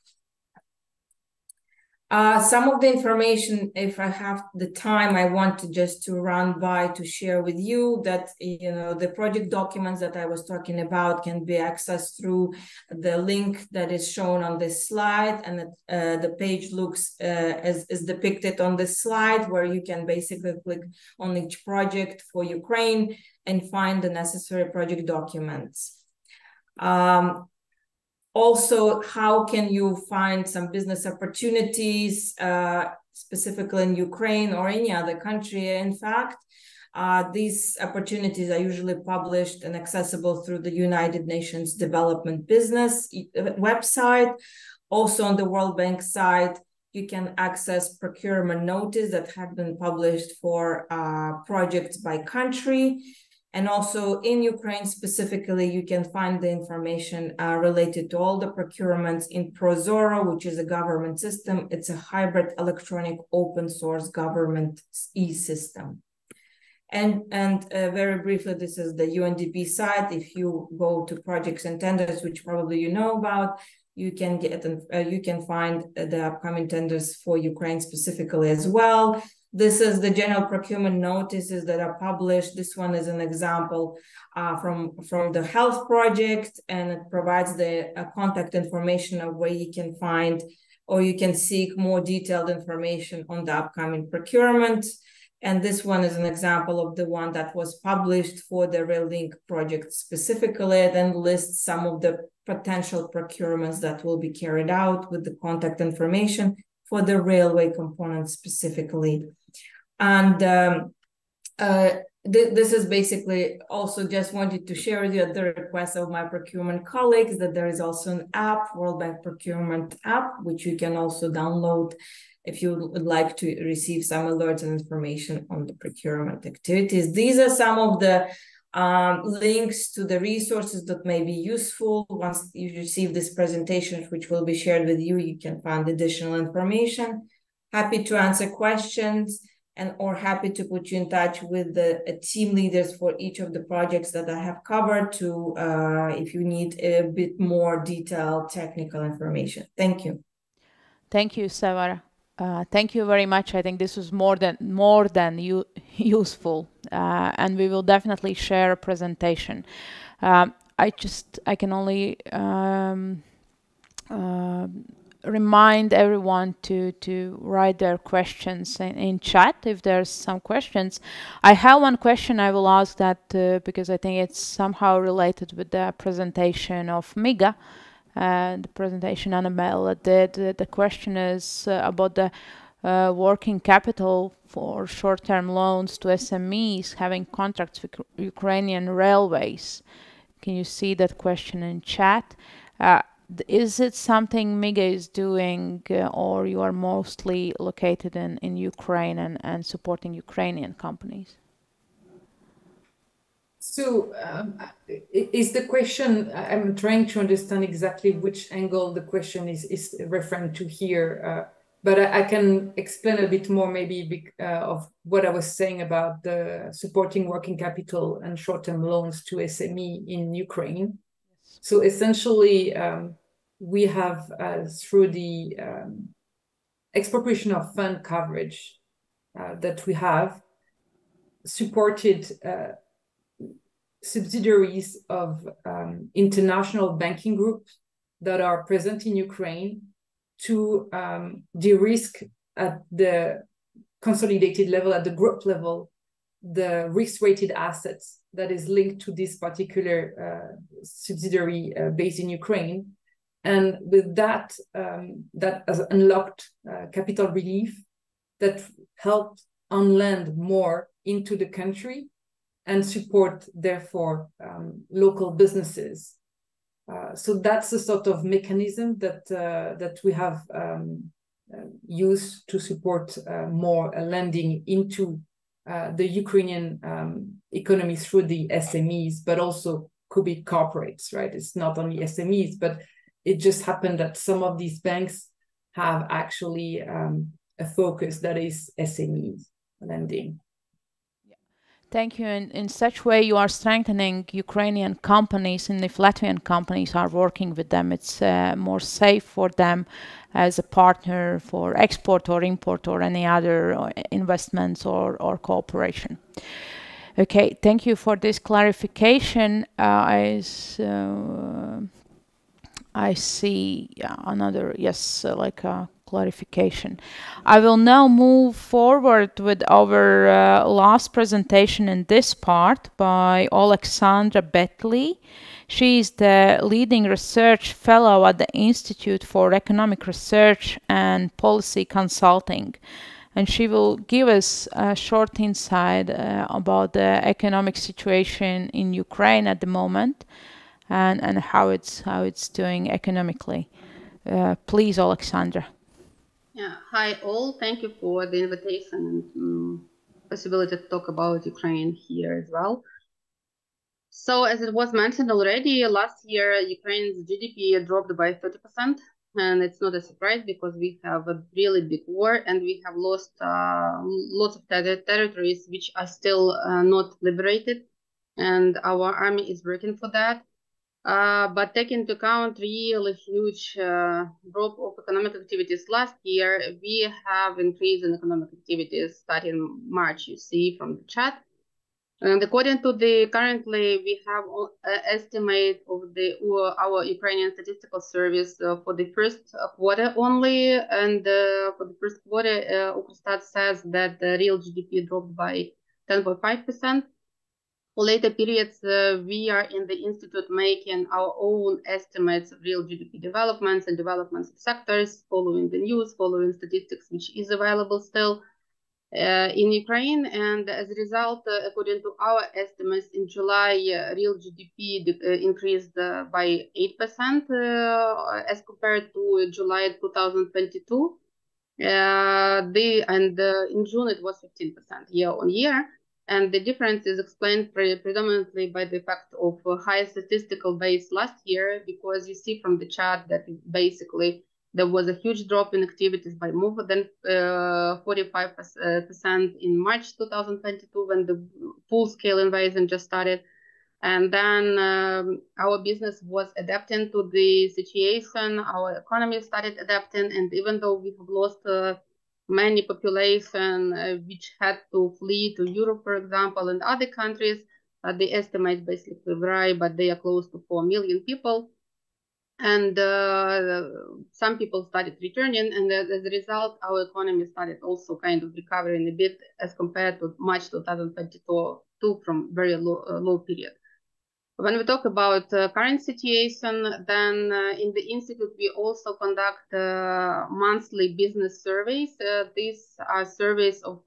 Some of the information, if I have the time, I want to run by to share with you that, the project documents that I was talking about can be accessed through the link that is shown on this slide, and the page looks as is depicted on this slide, where you can basically click on each project for Ukraine and find the necessary project documents. Also, how can you find some business opportunities, specifically in Ukraine or any other country? In fact, these opportunities are usually published and accessible through the United Nations Development Business website. Also on the World Bank site, you can access procurement notices that have been published for projects by country. And also in Ukraine specifically, you can find the information related to all the procurements in Prozoro, which is a government system. It's a hybrid electronic open source government e-system. And very briefly, this is the UNDP site. If you go to projects and tenders, which probably you know about, you can find the upcoming tenders for Ukraine specifically as well. This is the general procurement notices that are published. This one is an example from the health project, and it provides the contact information of where you can find or you can seek more detailed information on the upcoming procurement. And this one is an example of the one that was published for the Rail Link project specifically, then lists some of the potential procurements that will be carried out with the contact information for the railway component specifically. And this is basically also just wanted to share with you at the request of my procurement colleagues that there is also an app, World Bank Procurement app, which you can also download if you would like to receive some alerts and information on the procurement activities. These are some of the links to the resources that may be useful. Once you receive this presentation, which will be shared with you, you can find additional information. Happy to answer questions and or happy to put you in touch with the team leaders for each of the projects that I have covered to if you need a bit more detailed technical information. Thank you. Thank you, Sevara. Thank you very much. I think this was more than useful, and we will definitely share a presentation. I can only remind everyone to write their questions in chat if there's some questions. I have one question. I will ask that because I think it's somehow related with the presentation of MIGA. The presentation Annabelle did. The question is about the working capital for short-term loans to SMEs having contracts with Ukrainian railways. Can you see that question in chat? Is it something MIGA is doing or you are mostly located in Ukraine and supporting Ukrainian companies? So is the question, I'm trying to understand exactly which angle the question is referring to here, but I can explain a bit more maybe of what I was saying about the supporting working capital and short-term loans to SME in Ukraine. So essentially, we have, through the expropriation of fund coverage that we have, supported subsidiaries of international banking groups that are present in Ukraine to de-risk at the consolidated level, at the group level, the risk-weighted assets that is linked to this particular subsidiary based in Ukraine. And with that, that has unlocked capital relief that helped on lend more into the country and support, therefore, local businesses. So that's the sort of mechanism that we have used to support more lending into the Ukrainian economy through the SMEs, but also could be corporates, right? It's not only SMEs, but it just happened that some of these banks have actually a focus that is SMEs lending. Thank you. And in such way, you are strengthening Ukrainian companies, and if Latvian companies are working with them, it's more safe for them as a partner for export or import or any other investments or cooperation. Okay, thank you for this clarification. I see another, yes, like a clarification. I will now move forward with our last presentation in this part by Alexandra Betley. She is the leading research fellow at the Institute for Economic Research and Policy Consulting. And she will give us a short insight about the economic situation in Ukraine at the moment and how it's doing economically. Please, Alexandra. Yeah, hi all. Thank you for the invitation and possibility to talk about Ukraine here as well. So as it was mentioned already, last year Ukraine's GDP dropped by 30%, and it's not a surprise because we have a really big war and we have lost lots of territories which are still not liberated, and our army is working for that. But taking into account really huge drop of economic activities last year, we have increased in economic activities starting March, you see from the chat. And according to the currently, we have estimate of our Ukrainian Statistical Service for the first quarter only, and for the first quarter, Ukrostat says that the real GDP dropped by 10.5%. For later periods, we are in the institute making our own estimates of real GDP developments and developments of sectors, following the news, following statistics which is available still in Ukraine. And as a result, according to our estimates, in July, real GDP increased by 8% as compared to July 2022. In June, it was 15% year on year. And the difference is explained predominantly by the fact of a high statistical base last year, because you see from the chart that basically there was a huge drop in activities by more than 45% in March 2022 when the full-scale invasion just started. And then our business was adapting to the situation, our economy started adapting, and even though we have lost many population which had to flee to Europe, for example, and other countries, the estimates basically vary, but they are close to 4 million people. And some people started returning, and as a result, our economy started also kind of recovering a bit as compared to March 2022 from very low period. When we talk about current situation, then in the institute, we also conduct monthly business surveys. These are surveys of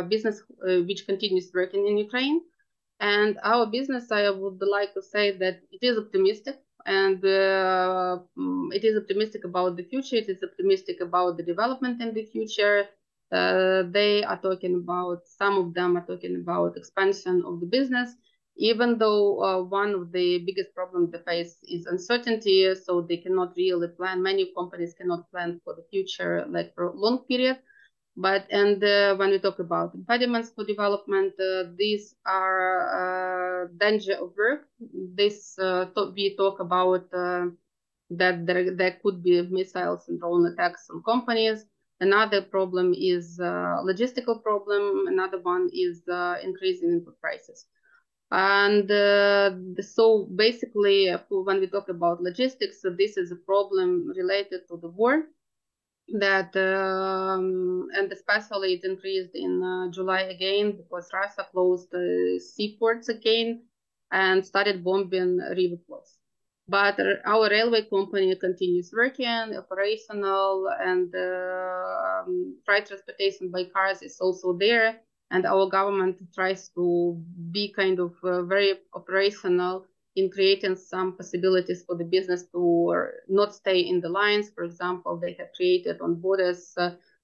business which continues working in Ukraine. And our business, I would like to say that it is optimistic, and it is optimistic about the future. It is optimistic about the development in the future. They are talking about, some of them are talking about expansion of the business, even though one of the biggest problems they face is uncertainty, so they cannot really plan. Many companies cannot plan for the future, like for a long period. But when we talk about impediments for development, these are danger of work. This we talk about that there could be missiles and drone attacks on companies. Another problem is logistical problem. Another one is increasing input prices. And so basically, when we talk about logistics, so this is a problem related to the war. That and especially it increased in July again because Russia closed seaports again and started bombing river ports. But our railway company continues working, operational, and freight transportation by cars is also there. And our government tries to be kind of very operational in creating some possibilities for the business to not stay in the lines. For example, they have created on borders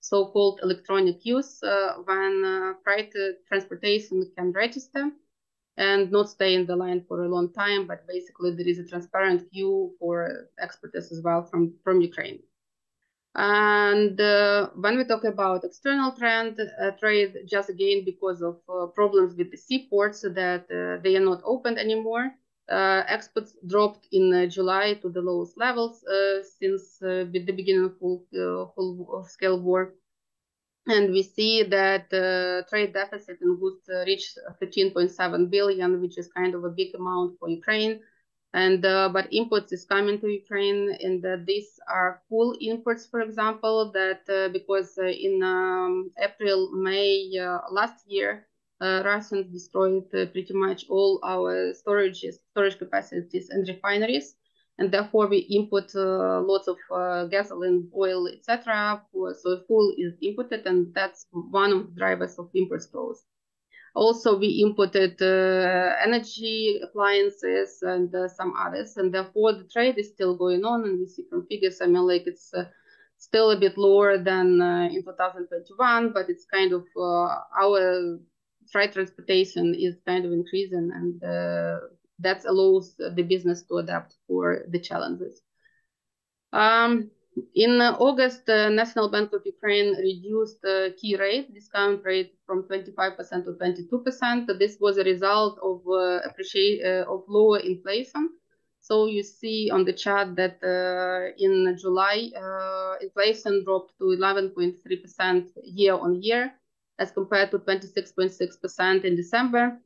so-called electronic queues when freight transportation can register and not stay in the line for a long time, but basically there is a transparent queue for exporters as well from Ukraine. And when we talk about external trade, just again because of problems with the seaports that they are not opened anymore, exports dropped in July to the lowest levels since the beginning of full-scale war. And we see that trade deficit in goods reached 13.7 billion, which is kind of a big amount for Ukraine. And but imports is coming to Ukraine, and these are full imports, for example, that because in April, May last year, Russians destroyed pretty much all our storage capacities and refineries, and therefore we import lots of gasoline, oil, etc. So fuel is imported, and that's one of the drivers of import growth. Also, we imported energy appliances and some others, and therefore the trade is still going on. And we see from figures, I mean, like it's still a bit lower than in 2021, but it's kind of our freight transportation is kind of increasing, and that allows the business to adapt for the challenges. In August, the National Bank of Ukraine reduced the key rate, discount rate, from 25% to 22%. This was a result of lower inflation. So you see on the chart that in July, inflation dropped to 11.3% year on year, as compared to 26.6% in December.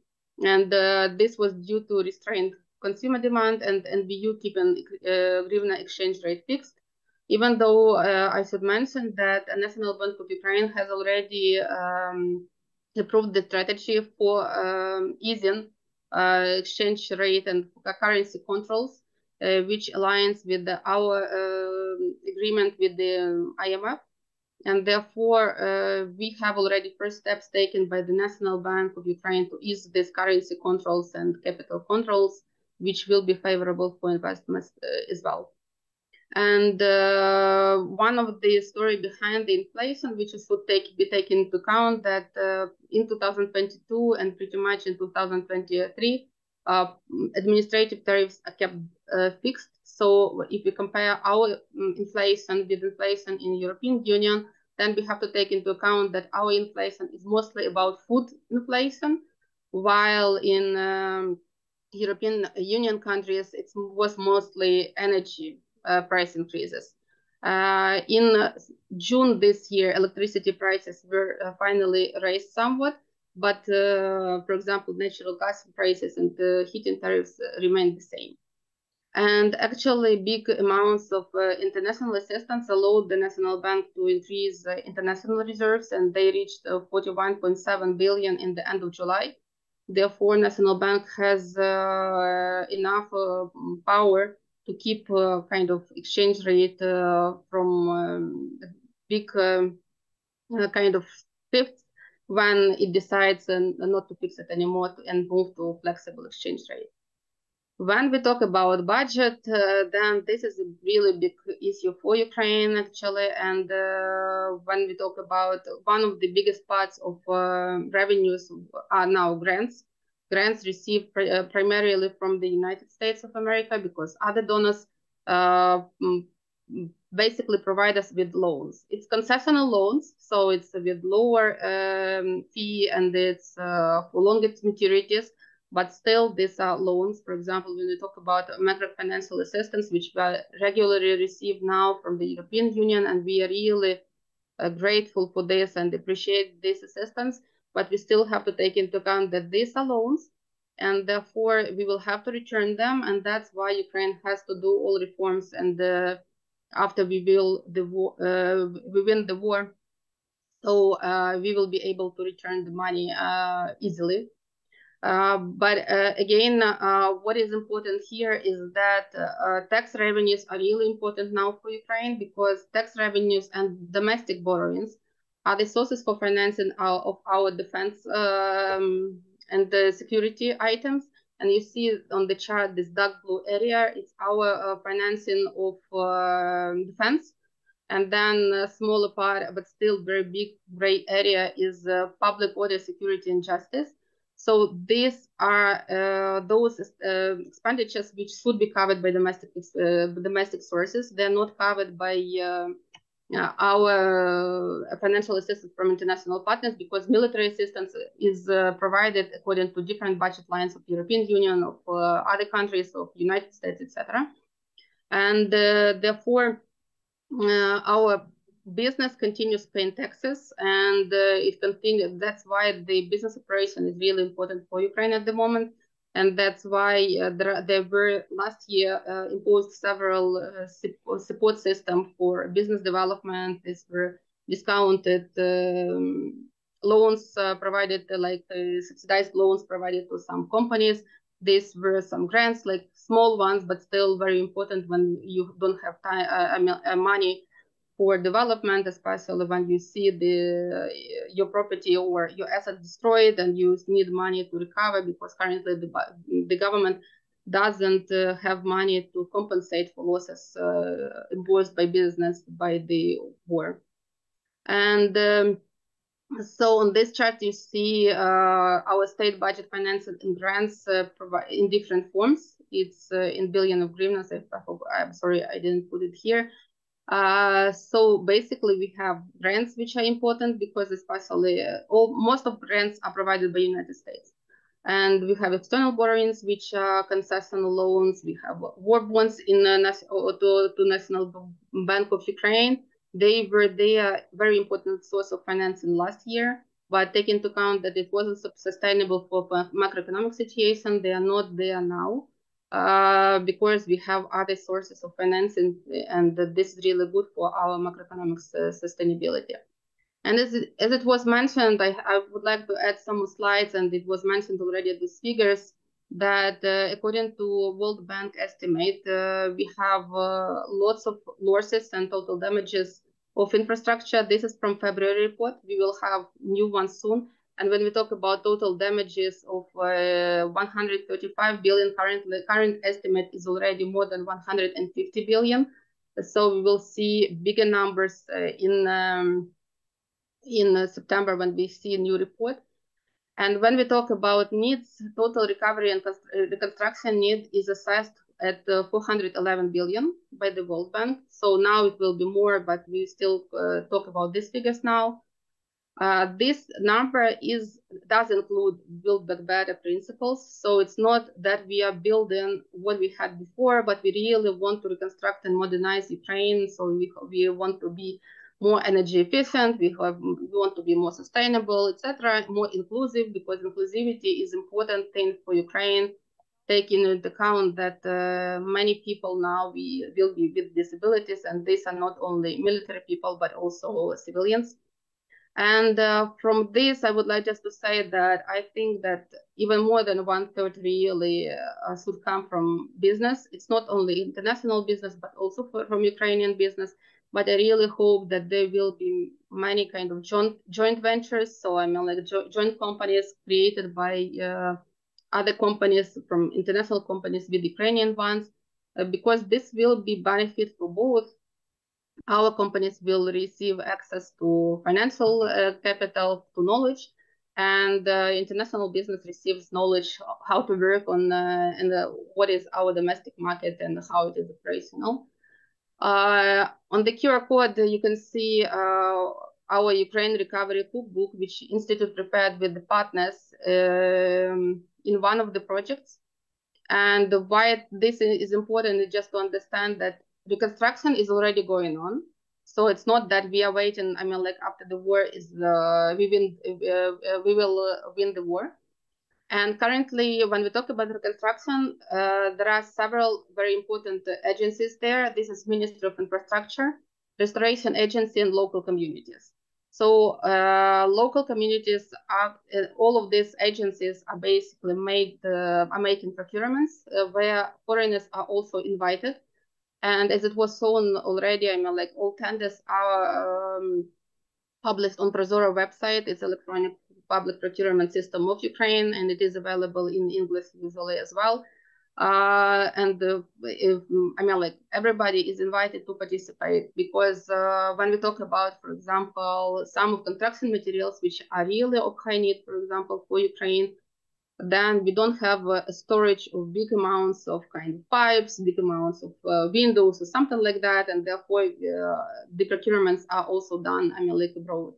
And this was due to restrained consumer demand and NBU keeping hryvnia exchange rate fixed. Even though I should mention that the National Bank of Ukraine has already approved the strategy for easing exchange rate and currency controls, which aligns with our agreement with the IMF. And therefore, we have already first steps taken by the National Bank of Ukraine to ease these currency controls and capital controls, which will be favorable for investments as well. And one of the story behind the inflation, which should be taken into account, that in 2022 and pretty much in 2023, administrative tariffs are kept fixed. So if we compare our inflation with inflation in European Union, then we have to take into account that our inflation is mostly about food inflation, while in European Union countries, it was mostly energy price increases. In June this year, electricity prices were finally raised somewhat, but for example, natural gas prices and heating tariffs remain the same. And actually, big amounts of international assistance allowed the National Bank to increase international reserves, and they reached 41.7 billion in the end of July. Therefore, National Bank has enough power to keep kind of exchange rate from big kind of shifts when it decides not to fix it anymore and move to flexible exchange rate. When we talk about budget, then this is a really big issue for Ukraine, actually. And when we talk about one of the biggest parts of revenues are now grants. Grants received primarily from the United States of America, because other donors basically provide us with loans. It's concessional loans, so it's with lower fee and it's for longer maturities. But still, these are loans. For example, when we talk about macrofinancial assistance, which we regularly receive now from the European Union, and we are really grateful for this and appreciate this assistance, but we still have to take into account that these are loans, and therefore we will have to return them, and that's why Ukraine has to do all reforms. And after we win the war, so we will be able to return the money easily. But again, what is important here is that tax revenues are really important now for Ukraine, because tax revenues and domestic borrowings are the sources for financing of our defense and the security items. And you see on the chart, this dark blue area, it's our financing of defense. And then a smaller part, but still very big gray area, is public order, security, and justice. So these are those expenditures which should be covered by domestic sources. They're not covered by our financial assistance from international partners, because military assistance is provided according to different budget lines of European Union, of other countries, of United States, etc. And therefore, our business continues paying taxes, and it continues. That's why the business operation is really important for Ukraine at the moment, and that's why there were last year imposed several support systems for business development. These were discounted loans provided, like subsidized loans provided to some companies. These were some grants, like small ones, but still very important when you don't have time, money for development, especially when you see your property or your asset destroyed and you need money to recover, because currently the government doesn't have money to compensate for losses imposed by business by the war. And so on this chart, you see our state budget financing and grants in different forms. It's in billion of hryvnias. I'm sorry, I didn't put it here. So basically, we have grants which are important, because especially most of grants are provided by United States. And we have external borrowings, which are concessional loans. We have war bonds in to National Bank of Ukraine. They were a very important source of financing last year. but take into account that it wasn't sustainable for macroeconomic situation. They are not there now because we have other sources of financing, and this is really good for our macroeconomic sustainability. And as it was mentioned, I would like to add some slides, and it was mentioned already, these figures, that according to World Bank estimate, we have lots of losses and total damages of infrastructure. This is from February report. We will have new ones soon. And when we talk about total damages of 135 billion, current estimate is already more than 150 billion. So we will see bigger numbers in September when we see a new report. And when we talk about needs, total recovery and reconstruction need is assessed at 411 billion by the World Bank. So now it will be more, but we still talk about these figures now. This number does include Build Back Better principles. So it's not that we are building what we had before, but we really want to reconstruct and modernize Ukraine. So we want to be more energy efficient, we want to be more sustainable, etc., more inclusive, because inclusivity is important thing for Ukraine, taking into account that many people now will be with disabilities, and these are not only military people, but also civilians. And from this, I would like just to say that I think that even more than 1/3 really should come from business. It's not only international business, but also from Ukrainian business. But I really hope that there will be many kind of joint ventures. So I mean, like joint companies created by other companies, from international companies with Ukrainian ones, because this will be benefit for both. Our companies will receive access to financial capital, to knowledge, and international business receives knowledge how to work on and what is our domestic market and how it is operational. On the QR code, you can see our Ukraine Recovery Cookbook, which Institute prepared with the partners in one of the projects. And why this is important is just to understand that reconstruction is already going on. So it's not that we are waiting. I mean, like after the war is we will win the war. And currently, when we talk about reconstruction, there are several very important agencies there. This is Ministry of Infrastructure, Restoration Agency, and local communities. So local communities are, all of these agencies are basically making procurements where foreigners are also invited. And as it was shown already, I mean, like all tenders are published on Prozoro website. It's electronic public procurement system of Ukraine, and it is available in English usually as well. I mean, like everybody is invited to participate, because when we talk about, for example, some of construction materials which are really of high need, for example, for Ukraine, then we don't have a storage of big amounts of kind of pipes, big amounts of windows or something like that, and therefore the procurements are also done, I mean, like abroad.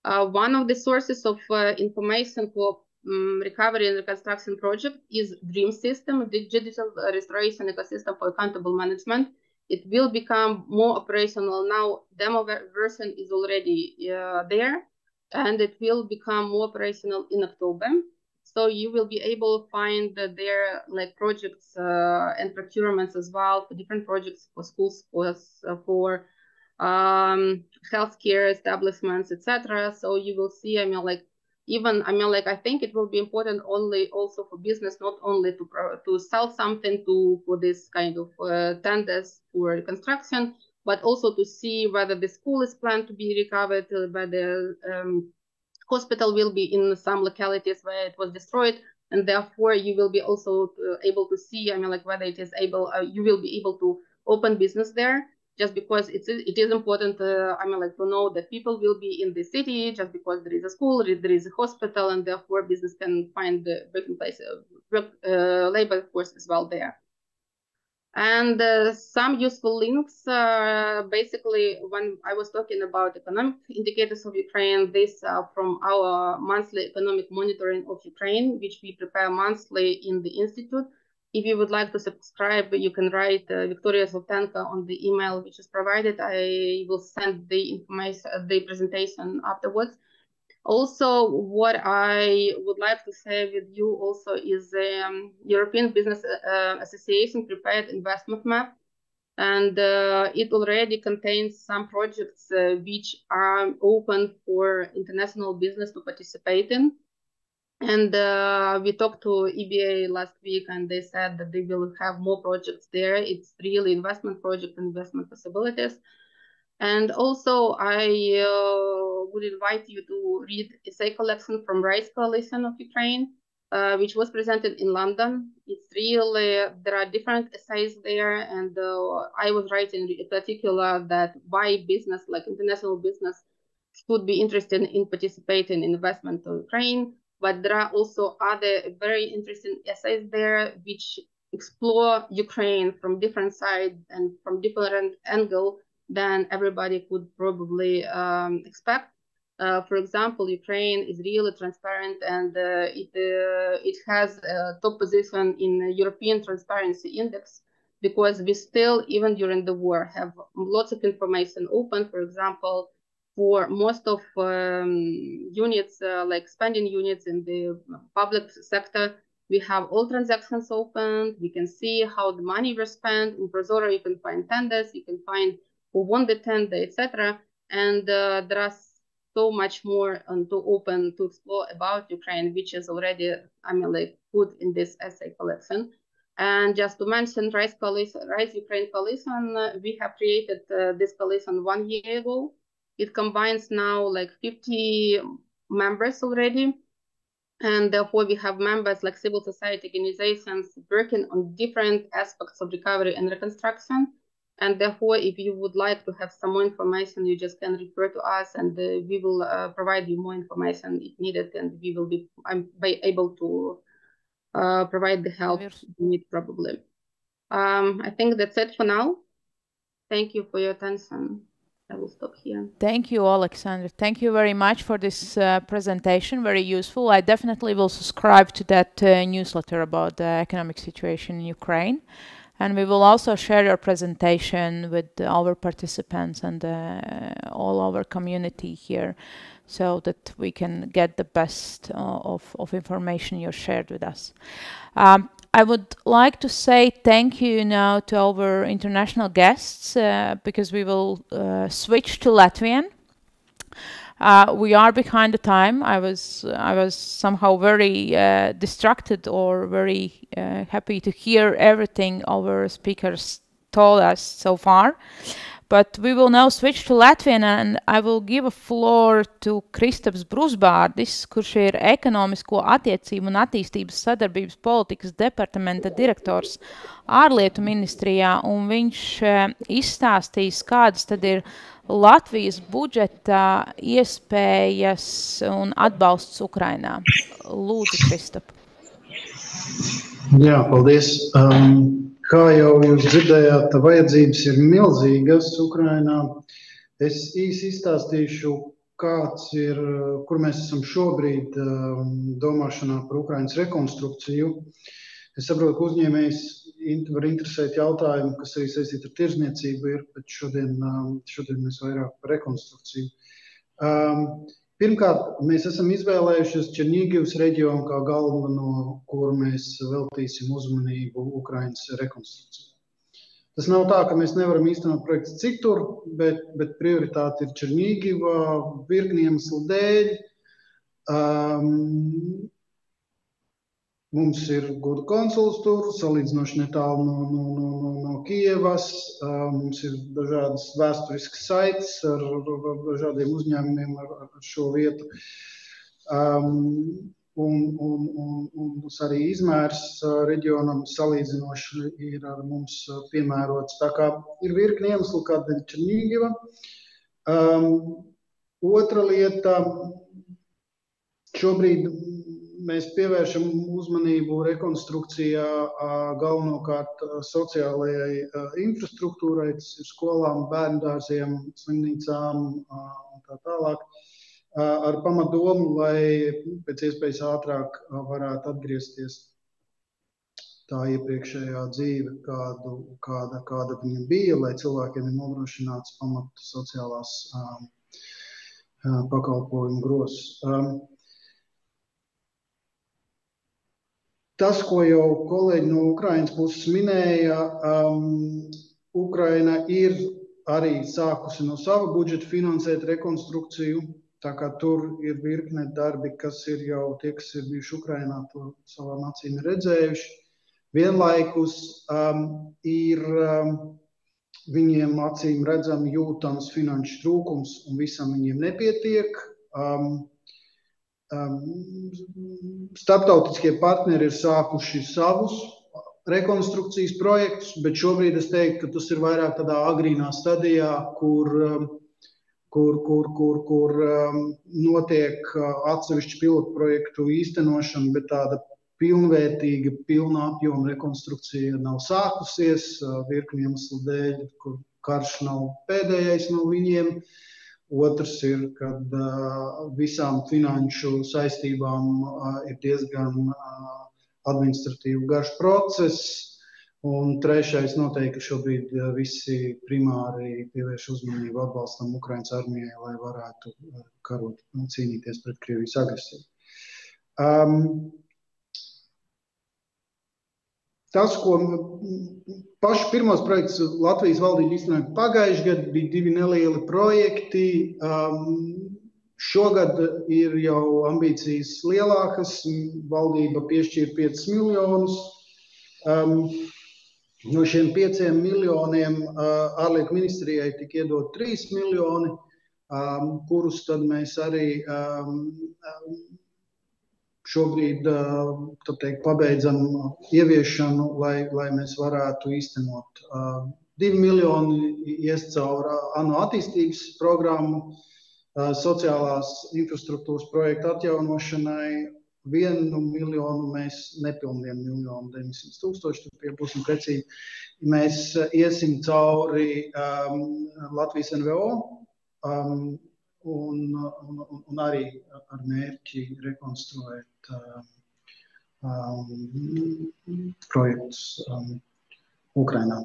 One of the sources of information for recovery and reconstruction project is DREAM system, the digital restoration ecosystem for accountable management. It will become more operational now. Demo version is already there, and it will become more operational in October. So you will be able to find there like projects and procurements as well for different projects, for schools, for healthcare establishments, etc. So you will see, I mean, like even, I mean, like I think it will be important only also for business, not only to sell something for this kind of tenders for reconstruction, but also to see whether the school is planned to be recovered, whether hospital will be in some localities where it was destroyed, and therefore you will be also able to see, I mean, like whether it is able, you will be able to open business there, just because it is important, I mean, like to know that people will be in the city, just because there is a school, there is a hospital, and therefore business can find the working place, labor force as well there. And some useful links, basically, when I was talking about economic indicators of Ukraine, these are from our monthly economic monitoring of Ukraine, which we prepare monthly in the Institute. If you would like to subscribe, you can write Victoria Zoltanka on the email which is provided. I will send the information, the presentation afterwards. Also, what I would like to say with you also is the European Business Association prepared investment map, and it already contains some projects which are open for international business to participate in. And we talked to EBA last week, and they said that they will have more projects there. It's really investment project, investment possibilities. And also, I would invite you to read essay collection from Rice Coalition of Ukraine, which was presented in London. It's really, there are different essays there, and I was writing in particular that why business, like international business, should be interested in participating in investment in Ukraine. But there are also other very interesting essays there which explore Ukraine from different sides and from different angles than everybody could probably expect. For example, Ukraine is really transparent, and it has a top position in the European Transparency Index, because we still, even during the war, have lots of information open. For example, for most of units, like spending units in the public sector, we have all transactions open. We can see how the money was spent. In Prozora, you can find tenders, you can find who won the tender, etc. And there are so much more to open to explore about Ukraine, which is already, put in this essay collection. And just to mention, Rise Ukraine Coalition, we have created this coalition 1 year ago. It combines now like 50 members already. And therefore, we have members like civil society organizations working on different aspects of recovery and reconstruction. And therefore, if you would like to have some more information, you just can refer to us, and we will provide you more information if needed, and we will be able to provide the help you need probably. I think that's it for now. Thank you for your attention. I will stop here. Thank you, Alexander. Thank you very much for this presentation. Very useful. I definitely will subscribe to that newsletter about the economic situation in Ukraine. And we will also share your presentation with our participants and all our community here, so that we can get the best of information you shared with us. I would like to say thank you now to our international guests, because we will switch to Latvian. We are behind the time. I was somehow very distracted, or very happy to hear everything our speakers told us so far. But we will now switch to Latvian, and I will give a floor to Kristaps Brusbārdis, kurš ir ekonomisko attiecību un attīstības sadarbības politikas departamenta direktors ārlietu ministrijā, un viņš izstāstīs, kādas tad ir Latvijas budžeta iespējas un atbalsts Ukrainā. Lūdzu, Kristap. Jā, paldies. Kā jau jūs dzirdējāt, vajadzības ir milzīgas Ukrainā. Es īsi izstāstīšu, kāds ir, kur mēs esam šobrīd domāšanā par Ukrainas rekonstrukciju. Es saprotu, ka uzņēmējs var interesēt jautājumu, kas arī saistīti ar tirzniecību ir, bet šodien mēs vairāk par rekonstrukciju. Pirmkārt, mēs esam izvēlējušies Černīgivas reģionu kā galveno, kur mēs veltīsim uzmanību Ukrainas rekonstrukcijai. Tas nav tā, ka mēs nevaram īstenot projekts citur, bet prioritāte ir Černīgiva virkni iemeslu dēļ. Mums ir goda konsuls tur, salīdzinoši netālu no Kievas. Mums ir dažādas vēsturiskas saites ar dažādiem uzņēmumiem ar šo vietu. Un arī izmērs reģionam salīdzinoši ir ar mums piemērots. Tā kā ir virkni iemeslu, kādēļ Černīgiva. Otra lieta, šobrīd mēs pievēršam uzmanību rekonstrukcijā galvenokārt sociālajai infrastruktūrai, tas ir skolām, bērndārziem, slimnīcām un tā tālāk, ar pamatdomu, lai pēc iespējas ātrāk varētu atgriezties tā iepriekšējā dzīve, kāda viņam bija, lai cilvēkiem ir nodrošināts pamatu sociālās pakalpojumu grozs. Tas, ko jau kolēģi no Ukrainas puses minēja, Ukraina ir arī sākusi no sava budžeta finansēt rekonstrukciju, tā kā tur ir virkne darbi, kas ir jau tie, kas ir bijuši Ukrainā, to savām acīm ir redzējuši. Vienlaikus ir viņiem acīm redzami jūtams finanšu trūkums un visam viņiem nepietiek. Starptautiskie partneri ir sākuši savus rekonstrukcijas projektus, bet šobrīd es teiktu, ka tas ir vairāk tādā agrīnā stadijā, kur notiek atsevišķu pilotu projektu īstenošana, bet tāda pilnvērtīga, pilna apjoma rekonstrukcija nav sākusies, virkni iemeslu dēļ, kur karš nav pēdējais no viņiem. Otrs ir, kad visām finanšu saistībām ir diezgan administratīvi garš process. Un trešais noteikti šobrīd visi primāri pievērš uzmanību atbalstam Ukrainas armijai, lai varētu karot un cīnīties pret Krievijas agresiju. Tas, ko paši pirmos projektus Latvijas valdība īstenoja pagājuši gadu, bija 2 nelieli projekti. Šogad ir jau ambīcijas lielākas, valdība piešķīra 5 miljonus. No šiem 5 miljoniem ārlietu ministrijai tika iedot 3 miljoni, kurus tad mēs arī šobrīd pabeidzam ieviešanu, lai mēs varētu īstenot. 2 miljoni ies caur ANO attīstības programmu, sociālās infrastruktūras projektu atjaunošanai. 1 miljonu mēs nepilnu 1 miljonu 900 tūkstoši, tur būsim precīzi. Mēs iesim cauri Latvijas NVO, un arī ar mērķi rekonstruēt projektus Ukrainā.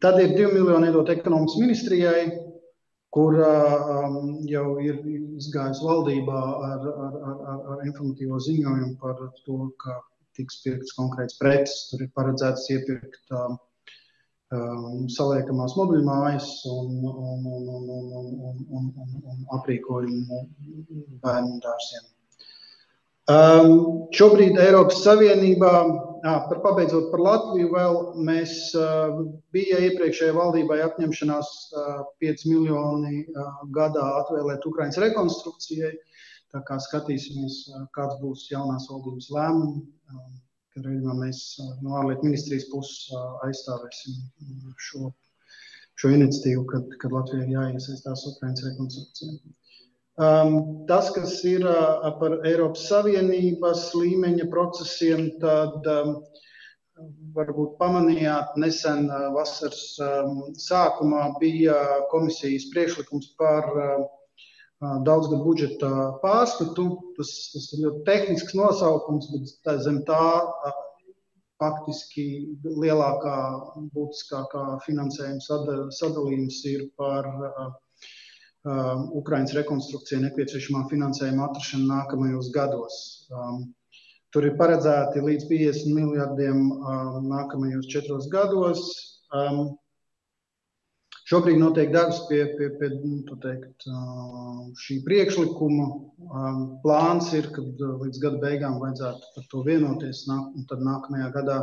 Tad ir 2 miljoni iedot ekonomikas ministrijai, kur jau ir izgājusi valdībā ar informatīvo ziņojumu par to, ka tiks pirkts konkrēts preces. Tur ir paredzēts iepirkt saliekamās mobiļmājas un aprīkojumu bērnu dārziem. Šobrīd Eiropas Savienībā, pabeidzot par Latviju vēl, mēs bija iepriekšējai valdībai apņemšanās 5 miljoni gadā atvēlēt Ukrainas rekonstrukcijai, tā kā skatīsimies, kāds būs jaunās valdības lēmumi. Kad mēs no ārlietu ministrijas puses aizstāvēsim šo iniciatīvu, kad Latvija ir jāiesaistās Ukrainas rekonstrukcijā. Tas, kas ir par Eiropas Savienības līmeņa procesiem, tad varbūt pamanījāt, nesen vasaras sākumā bija komisijas priekšlikums par daudzgadu budžeta pārskatu. Tas ir ļoti tehnisks nosaukums, bet zem tā faktiski lielākā, būtiskākā finansējuma sadalījums ir par Ukrainas rekonstrukcijai nepieciešamā finansējuma atrašanu nākamajos gados. Tur ir paredzēti līdz 50 miljardiem nākamajos 4 gados. Šobrīd notiek darbs pie šī priekšlikuma. Plāns ir, kad līdz gada beigām vajadzētu par to vienoties, un tad nākamajā gadā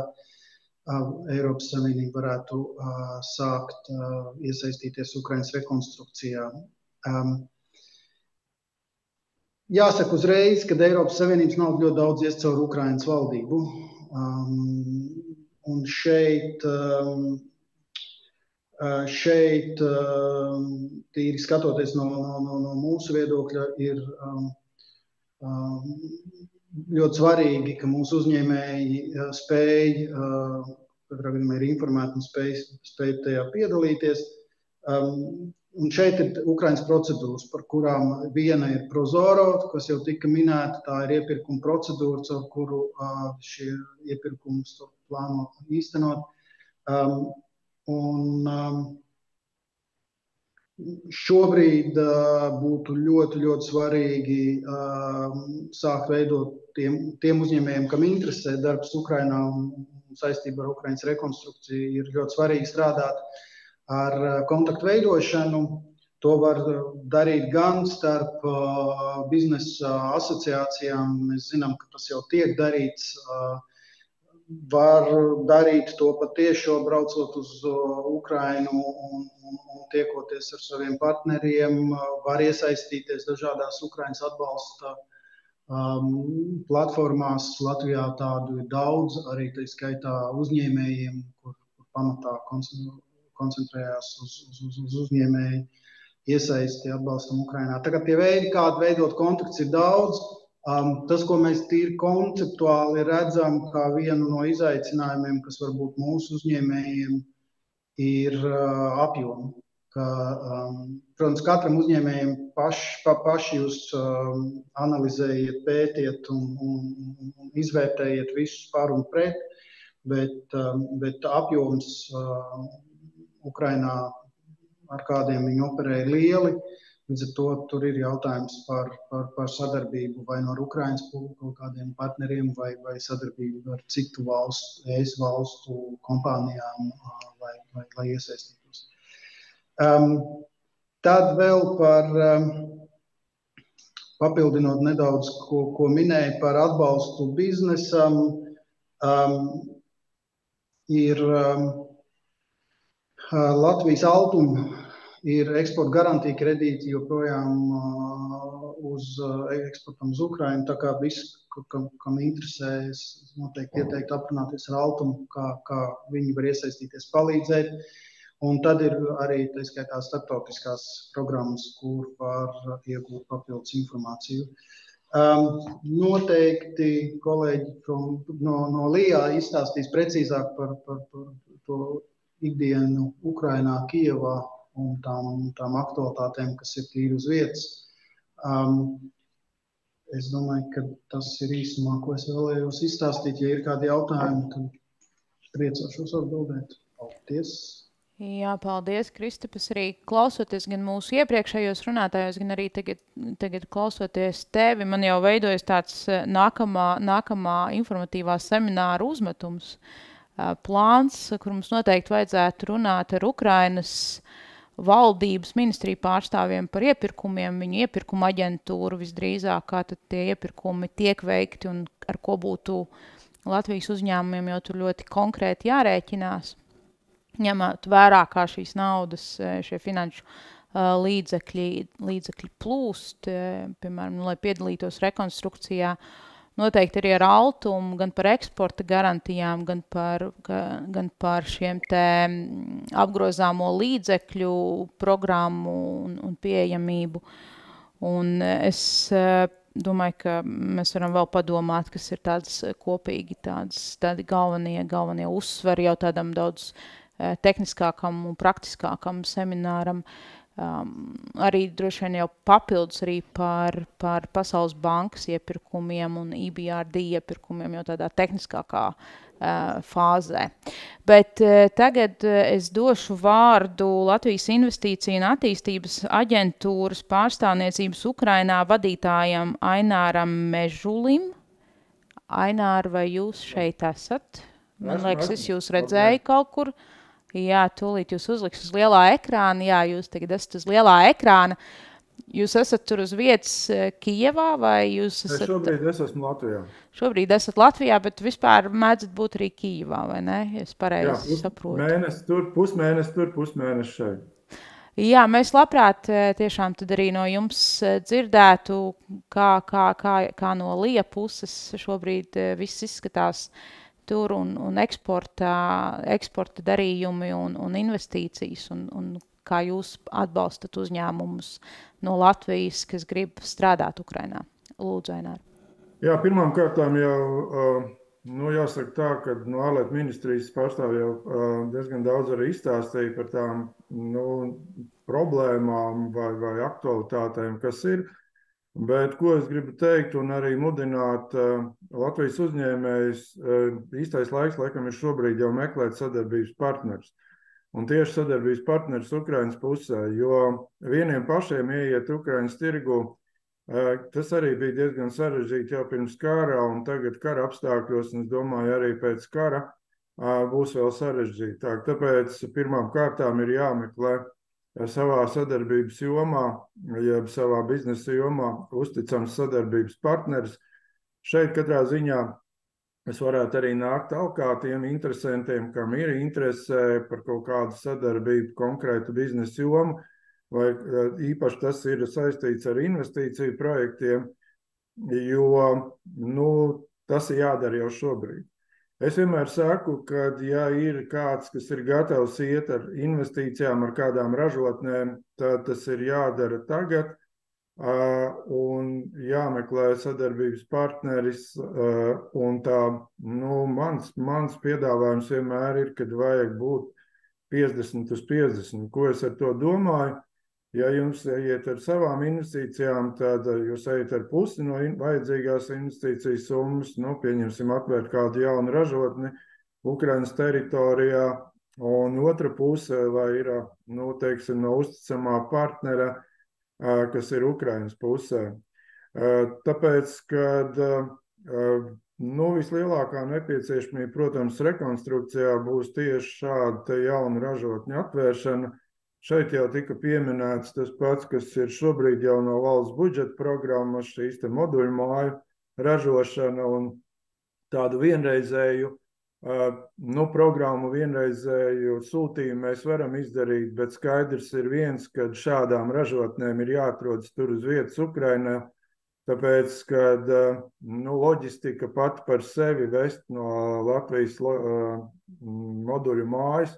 Eiropas Savienība varētu sākt iesaistīties Ukrainas rekonstrukcijā. Jāsaka uzreiz, ka Eiropas Savienības nauda ļoti daudz ies caur Ukrainas valdību. Un šeit tīri skatoties no mūsu viedokļa, ir ļoti svarīgi, ka mūsu uzņēmēji spēj, katrā gadījumā ir informēti un spēj tajā piedalīties. Un šeit ir Ukrainas procedūras, par kurām viena ir Prozoro, kas jau tika minēta, tā ir iepirkuma procedūra, caur kuru šie iepirkumus plāno īstenot. Un šobrīd būtu ļoti, ļoti svarīgi sākt veidot tiem uzņēmējiem, kam interesē darbs Ukrainā un saistībā ar Ukrainas rekonstrukciju, ir ļoti svarīgi strādāt ar kontaktu veidošanu. To var darīt gan starp biznesa asociācijām. Mēs zinām, ka tas jau tiek darīts. Var darīt to patiešo, braucot uz Ukrainu un tiekoties ar saviem partneriem, var iesaistīties dažādās Ukrainas atbalsta platformās. Latvijā tādu ir daudz, arī tā skaitā uzņēmējiem, kur pamatā koncentrējās uz uzņēmēju iesaisti atbalstam Ukrainā. Tagad tie veidi, kādi veidot kontakts, ir daudz. Tas, ko mēs tīri konceptuāli redzam kā vienu no izaicinājumiem, kas varbūt mūsu uzņēmējiem, ir apjomi. Protams, katram uzņēmējiem paši jūs analizējiet, pētiet un izvērtējiet visus par un pret, bet apjoms Ukrainā, ar kādiem viņi operē, ir lieli. Līdz ar to tur ir jautājums par sadarbību vai no Ukrainas kaut kādiem partneriem vai sadarbību ar citu valstu, ES valstu kompānijām, lai iesaistītos. Tad vēl par, papildinot nedaudz, ko minēja par atbalstu biznesam, ir Latvijas Altuma. Ir eksporta garantija kredīti joprojām uz eksportam uz Ukrainu, tā kā viss, kam interesē, es noteikti ieteiktu aprunāties ar Altumu, kā viņi var iesaistīties, palīdzēt. Un tad ir arī, tā skaitā, starptautiskās programmas, kur var iegūt papildus informāciju. Noteikti kolēģi no LIA izstāstīs precīzāk par to ikdienu Ukrainā, Kijevā, un tām aktualitātēm, kas ir tīri uz vietas. Es domāju, ka tas ir īsumā, ko es vēlējos izstāstīt. Ja ir kādi jautājumi, tad priecāšos atbildēt. Paldies! Jā, paldies, Kristapis. Arī klausoties gan mūsu iepriekšējos runātājos, gan arī tagad klausoties tevi, man jau veidojas tāds nākamā informatīvā semināra uzmetums, plāns, kur mums noteikti vajadzētu runāt ar Ukrainas valdības ministriju pārstāvjiem par iepirkumiem, viņu iepirkuma aģentūru visdrīzāk, kā tad tie iepirkumi tiek veikti un ar ko būtu Latvijas uzņēmumiem jau tur ļoti konkrēti jārēķinās, ņemot vērā, kā šīs naudas, šie finanšu līdzekļi plūst, piemēram, lai piedalītos rekonstrukcijā. Noteikti arī ar Altumu, gan par eksporta garantijām, gan par šiem te apgrozāmo līdzekļu programmu un pieejamību. Un es domāju, ka mēs varam vēl padomāt, kas ir tādas kopīgi, tādi galvenie uzsvari jau tādam daudz tehniskākam un praktiskākam semināram. Arī droši vien jau papildus arī par Pasaules bankas iepirkumiem un EBRD iepirkumiem jau tādā tehniskākā fāzē. Bet tagad es došu vārdu Latvijas Investīciju un attīstības aģentūras pārstāvniecības Ukrainā vadītājam Aināram Mežulim. Ainār, vai jūs šeit esat? Man liekas, es jūs redzēju kaut kur. Jā, tūlīt jūs uzliks uz lielā ekrāna. Jā, jūs tagad esat uz lielā ekrāna. Jūs esat tur uz vietas Kijevā vai jūs esat... Šobrīd es esmu Latvijā. Šobrīd esat Latvijā, bet vispār mēdzat būt arī Kijevā, vai ne? Es pareizi saprotu. Mēnesi tur, pusmēnesi šeit. Jā, mēs labprāt tiešām tad arī no jums dzirdētu, kā no LIA puses šobrīd viss izskatās tur un eksporta darījumi un investīcijas un kā jūs atbalstat uzņēmumus no Latvijas, kas grib strādāt Ukrainā. Lūdzu, Ainār. Jā, pirmām kārtām jau, jāsaka tā, ka no ārlietu ministrijas pārstāv jau diezgan daudz arī izstāstīja par tām problēmām vai aktualitātēm, kas ir. Bet ko es gribu teikt un arī mudināt Latvijas uzņēmējus, īstais laiks, laikam, ir šobrīd jau meklēt sadarbības partnerus. un tieši sadarbības partneris Ukrainas pusē, jo vieniem pašiem ieiet Ukrainas tirgu, tas arī bija diezgan sarežģīti jau pirms kara, un tagad kara apstākļos, un es domāju, arī pēc kara būs vēl sarežģītāk. Tāpēc pirmām kārtām ir jāmeklē savā sadarbības jomā, jeb savā biznesa jomā uzticams sadarbības partneris. Šeit katrā ziņā es varētu arī nākt talkā tiem interesantiem, kam ir interese par kaut kādu sadarbību konkrētu biznesa jomu, vai īpaši tas ir saistīts ar investīciju projektiem, jo tas ir jādara jau šobrīd. Es vienmēr saku, ka ja ir kāds, kas ir gatavs iet ar investīcijām, ar kādām ražotnēm, tad tas ir jādara tagad un jāmeklē sadarbības partneris. Un tā, mans piedāvājums vienmēr ir, kad vajag būt 50/50. Ko es ar to domāju? Ja jums iet ar savām investīcijām, tad jūs ejat ar pusi no vajadzīgās investīcijas summas, pieņemsim atvērt kādu jaunu ražotni Ukrainas teritorijā, un otra puse, lai ir, no uzticamā partnera, kas ir Ukrainas pusē. Tāpēc, kad vislielākā nepieciešamība, protams, rekonstrukcijā būs tieši šāda jauna ražotņa atvēršana. Šeit jau tika pieminēts tas pats, kas ir šobrīd jau no valsts budžeta programmas, šīs te moduļu māju ražošana un tādu vienreizēju programmu, vienreizēju sūtījumu mēs varam izdarīt, bet skaidrs ir viens, ka šādām ražotnēm ir jāatrodas tur uz vietas Ukrainā, tāpēc, kad loģistika pat par sevi vest no Latvijas moduļu mājas,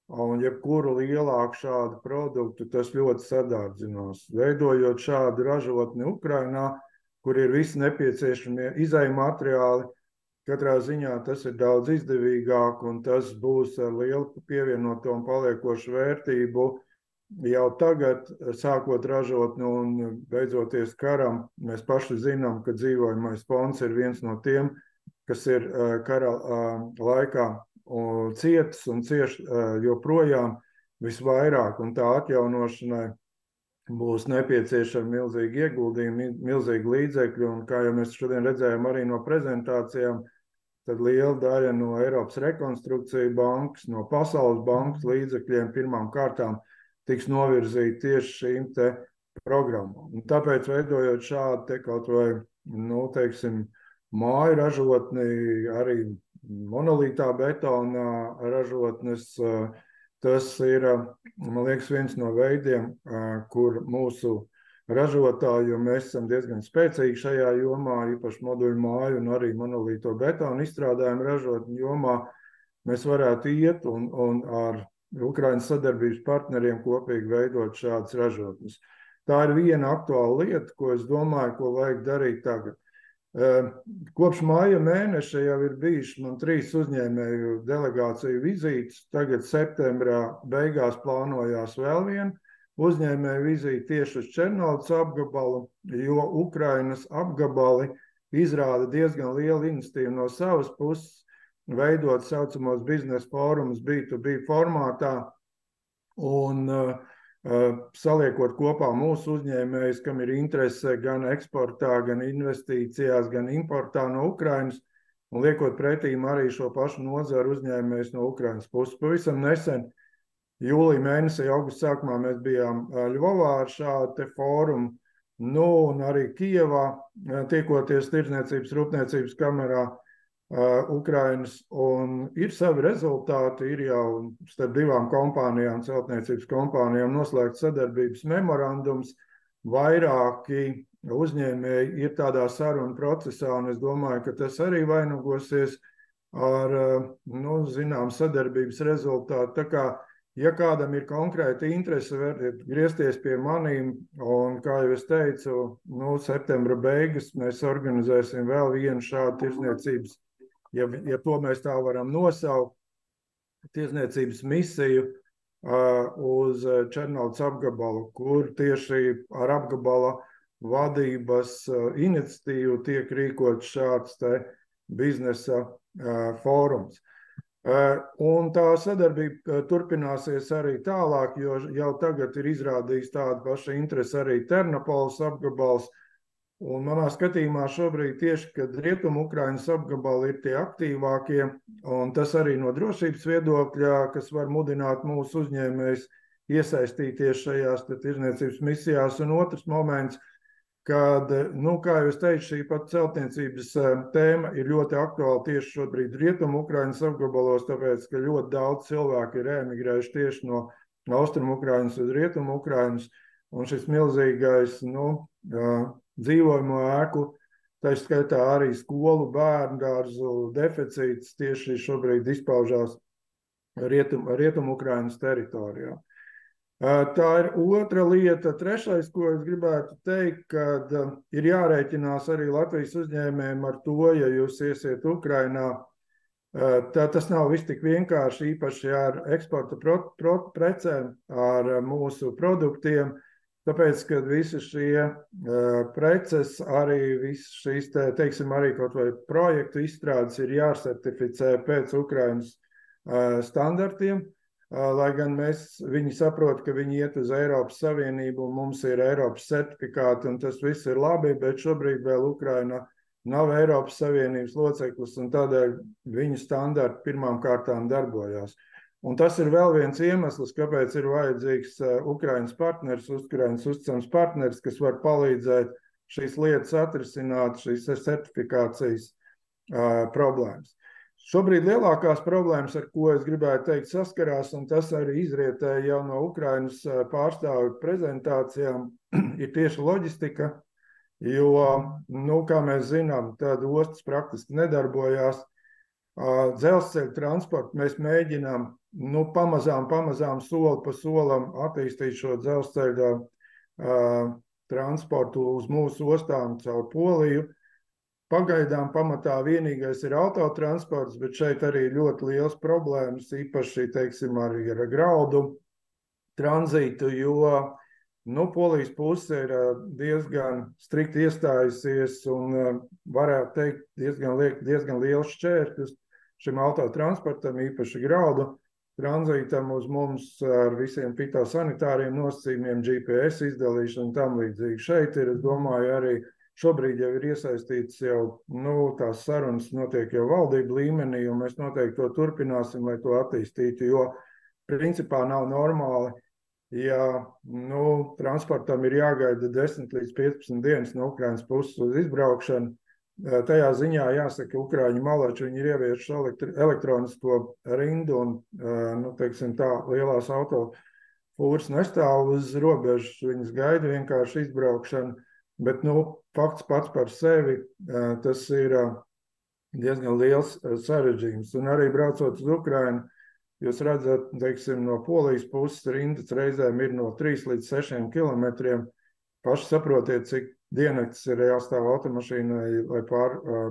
un jebkuru lielāku šādu produktu, tas ļoti sadārdzinās. Veidojot šādu ražotni Ukrainā, kur ir visi nepieciešamie izejuma materiāli, katrā ziņā tas ir daudz izdevīgāk, un tas būs ar lielu pievienoto un paliekošu vērtību jau tagad, sākot ražotni un beidzoties karam. Mēs paši zinām, ka dzīvojamais fonds ir viens no tiem, kas ir kara laikā cietas un cieš joprojām visvairāk, un tā atjaunošanai būs nepieciešami milzīgi ieguldījumi, milzīgi līdzekļi, un kā jau mēs šodien redzējām arī no prezentācijām, tad liela daļa no Eiropas Rekonstrukcija bankas, no Pasaules bankas līdzekļiem pirmām kārtām tiks novirzīti tieši šīm te programmām. Un tāpēc, veidojot šādu te kaut vai, māju ražotni, arī monolītā betonā ražotnes, tas ir, man liekas, viens no veidiem, kur mūsu ražotāji, jo mēs esam diezgan spēcīgi šajā jomā, īpaši moduļu māju un arī monolīto betonu izstrādājumu ražotņu jomā, mēs varētu iet un ar Ukrainas sadarbības partneriem kopīgi veidot šādas ražotnes. Tā ir viena aktuāla lieta, ko es domāju, ko vajag darīt tagad. Kopš māja mēneša jau ir bijuši man 3 uzņēmēju delegāciju vizītes, tagad septembrā beigās plānojās vēl viena uzņēmēju vizīte tieši uz Černovcas apgabalu, jo Ukrainas apgabali izrāda diezgan lielu iniciatīvu no savas puses, veidot saucamos biznesa fórumus B2B formātā un saliekot kopā mūsu uzņēmējus, kam ir interese gan eksportā, gan investīcijās, gan importā no Ukrainas, un liekot pretīm arī šo pašu nozaru uzņēmējus no Ukrainas puses. Pavisam nesen, jūlija mēnesī, augusta sākumā, mēs bijām Ļvovā ar šādu te fórumu, un arī Kijevā, tiekoties Tirdzniecības rūpniecības kamerā Ukrainas, un ir savi rezultāti, ir jau starp 2 kompānijām, celtniecības kompānijām noslēgts sadarbības memorandums, vairāki uzņēmēji ir tādā sarunu procesā, un es domāju, ka tas arī vainagosies ar, zinām, sadarbības rezultātu. Tā kā, ja kādam ir konkrēta interese, varat griezties pie manīm, un, kā jau es teicu, septembra beigas mēs organizēsim vēl vienu šādu tirdzniecības, ja to mēs tā varam nosaukt, tirdzniecības misiju uz Černovcas apgabalu, kur tieši ar apgabala vadības iniciatīvu tiek rīkots šāds te biznesa fórums. Un tā sadarbība turpināsies arī tālāk, jo jau tagad ir izrādījis tādu pašu interesi arī Ternopoles apgabals. Un manā skatījumā šobrīd tieši, kad Rietumu Ukrainas apgabali ir tie aktīvākie, un tas arī no drošības viedokļa, kas var mudināt mūsu uzņēmējus iesaistīties šajās tirdzniecības misijās. Un otrs moments, kad, kā jau es teicu, šī pat celtniecības tēma ir ļoti aktuāla tieši šobrīd Rietumu Ukrainas apgabalos, tāpēc, ka ļoti daudz cilvēku ir emigrējuši tieši no Austrumu Ukrainas uz Rietumu Ukrainas, un šis milzīgais, dzīvojamo ēku, tā skaitā arī skolu, bērndārzu deficīts tieši šobrīd izpaužās Rietumu Ukrainas teritorijā. Tā ir otra lieta. Trešais, ko es gribētu teikt, kad ir jārēķinās arī Latvijas uzņēmējiem ar to, ja jūs iesiet Ukrainā, tas nav viss tik vienkārši, īpaši ar eksporta precēm, ar mūsu produktiem, tāpēc, ka visi šie preces, arī visas šīs, teiksim, arī kaut vai projektu izstrādes ir jāsertificē pēc Ukrainas standartiem, lai gan viņi saprot, ka viņi iet uz Eiropas Savienību, un mums ir Eiropas certifikāti, un tas viss ir labi, bet šobrīd vēl Ukraina nav Eiropas Savienības loceklis, un tādēļ viņu standarti pirmām kārtām darbojās. Un tas ir vēl viens iemesls, kāpēc ir vajadzīgs Ukrainas partneris, Ukrainas uzticams partneris, kas var palīdzēt šīs lietas atrisināt, šīs certifikācijas problēmas. Šobrīd lielākās problēmas, ar ko es gribētu teikt, saskarās, un tas arī izrietēja jau no Ukrainas pārstāvju prezentācijām, ir tieši loģistika, jo, kā mēs zinām, tad ostas praktiski nedarbojās. Dzelzceļa transportu mēs mēģinām pamazām soli pa solam attīstīt šo dzelzceļa transportu uz mūsu ostām caur Poliju. Pagaidām pamatā vienīgais ir autotransports, bet šeit arī ļoti liels problēmas, īpaši, teiksim, arī ar graudu tranzītu, jo Polijas puse ir diezgan strikti iestājusies un varētu teikt diezgan liels šķēršļus šim autotransportam, īpaši graudu tranzītam uz mums ar visiem fitosanitāriem nosacījumiem, GPS izdalīšanu un tam līdzīgi. Šeit ir, es domāju, arī šobrīd jau ir iesaistīts tās sarunas notiek jau valdību līmenī, un mēs noteikti to turpināsim, lai to attīstītu, jo principā nav normāli, ja transportam ir jāgaida 10 līdz 15 dienas no Ukrainas puses uz izbraukšanu. Tajā ziņā jāsaka, Ukraiņu malači, viņi ir ievieši elektronisko rindu un, teiksim tā, lielās autofūras nestāv uz robežas, viņas gaida vienkārši izbraukšanu, bet, fakts pats par sevi, tas ir diezgan liels sarežģījums. Un arī braucot uz Ukrainu, jūs redzat, teiksim, no Polijas puses rindas reizēm ir no 3 līdz 6 kilometriem. Paši saprotiet, cik diennaktis ir jāstāv automašīnai, lai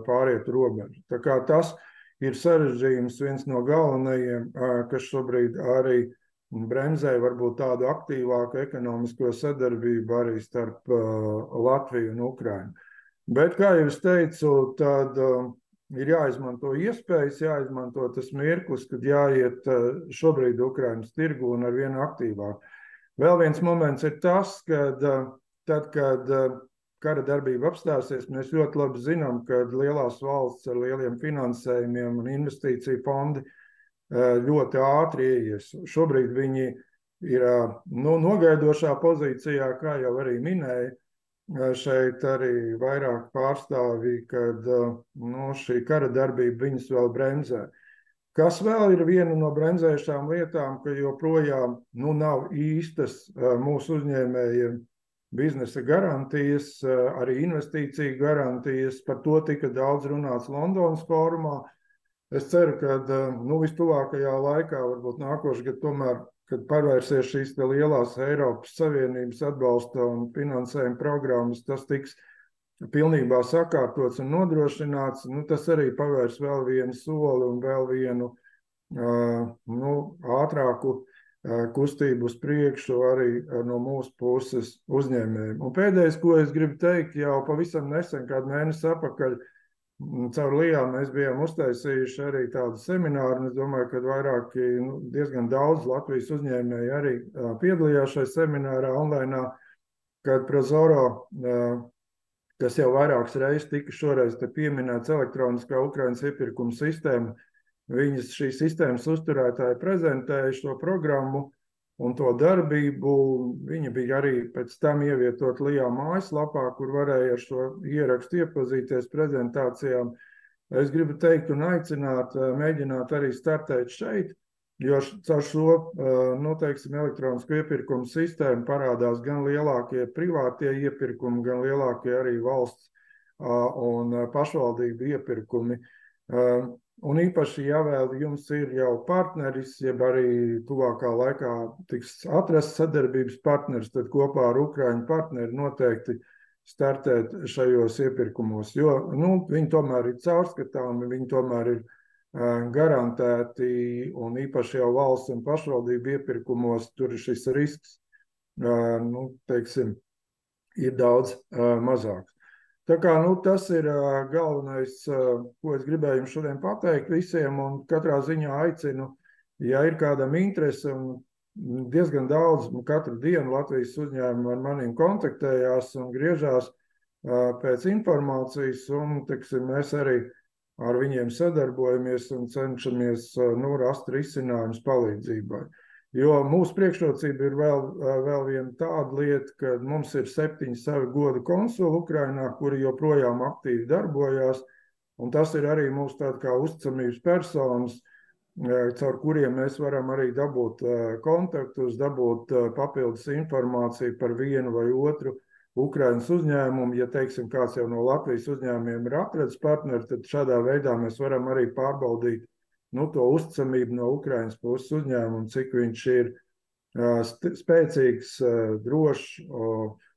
pārietu robežu. Tā kā tas ir sarežģījums viens no galvenajiem, kas šobrīd arī bremzē varbūt tādu aktīvāku ekonomisko sadarbību arī starp Latviju un Ukrainu. Bet, kā jau es teicu, tad ir jāizmanto iespējas, jāizmanto tas mirklis, kad jāiet šobrīd Ukrainas tirgu un arvien aktīvāk. Vēl viens moments ir tas, kad tad, kad kara darbība apstāsies, mēs ļoti labi zinām, ka lielās valsts ar lieliem finansējumiem un investīciju fondi ļoti ātri ieies. Šobrīd viņi ir nogaidošā pozīcijā, kā jau arī minēja, šeit arī vairāk pārstāvji, kad šī kara darbība viņus vēl bremzē. Kas vēl ir viena no bremzējušām lietām, ka joprojām nav īstas mūsu uzņēmējiem biznesa garantijas, arī investīciju garantijas. Par to tika daudz runāts Londonas fórumā. Es ceru, ka vistuvākajā laikā, varbūt nākošais gads tomēr, kad pavērsies šīs lielās Eiropas Savienības atbalsta un finansējuma programmas, tas tiks pilnībā sakārtots un nodrošināts. Tas arī pavērs vēl vienu soli un vēl vienu ātrāku kustību uz priekšu arī no mūsu puses uzņēmējiem. Un pēdējais, ko es gribu teikt, jau pavisam nesen, kādu mēnesi atpakaļ, caur Lijā mēs bijām uztaisījuši arī tādu semināru, un es domāju, ka vairāki, diezgan daudz Latvijas uzņēmēji arī piedalījās šajā seminārā online, kad Prozoro, kas jau vairākas reizes tika šoreiz te pieminēts elektroniskā Ukrainas iepirkuma sistēma, viņas šīs sistēmas uzturētāji prezentēja šo programmu un to darbību. Viņa bija arī pēc tam ievietot Lijā mājaslapā, kur varēja ar šo ierakstu iepazīties prezentācijām. Es gribu teikt un aicināt, mēģināt arī startēt šeit, jo caur šo, teiksim, elektronisko iepirkumu sistēmu parādās gan lielākie privātie iepirkumi, gan lielākie arī valsts un pašvaldību iepirkumi. Un īpaši, ja vēl jums ir jau partneris, jeb arī tuvākā laikā tiks atrasts sadarbības partneris, tad kopā ar Ukraiņu partneri noteikti startēt šajos iepirkumos, jo viņi tomēr ir caurskatāmi, viņi tomēr ir garantēti, un īpaši jau valsts un pašvaldību iepirkumos tur šis risks, teiksim, ir daudz mazāks. Tā kā tas ir galvenais, ko es gribēju jums šodien pateikt visiem, un katrā ziņā aicinu, ja ir kādam interese, un diezgan daudz katru dienu Latvijas uzņēmumi ar maniem kontaktējās un griežās pēc informācijas, un mēs arī ar viņiem sadarbojamies un cenšamies rast risinājumus palīdzībai. Jo mūsu priekšrocība ir vēl viena tāda lieta, ka mums ir 7 savi goda konsuli Ukrainā, kuri joprojām aktīvi darbojās, un tas ir arī mūsu tāda kā uzticamības personas, caur kuriem mēs varam arī dabūt kontaktus, dabūt papildus informāciju par vienu vai otru Ukrainas uzņēmumu. Ja, teiksim, kāds jau no Latvijas uzņēmumiem ir atradis partneri, tad šādā veidā mēs varam arī pārbaudīt to uzticamību no Ukrainas puses uzņēmumu, cik viņš ir spēcīgs, drošs,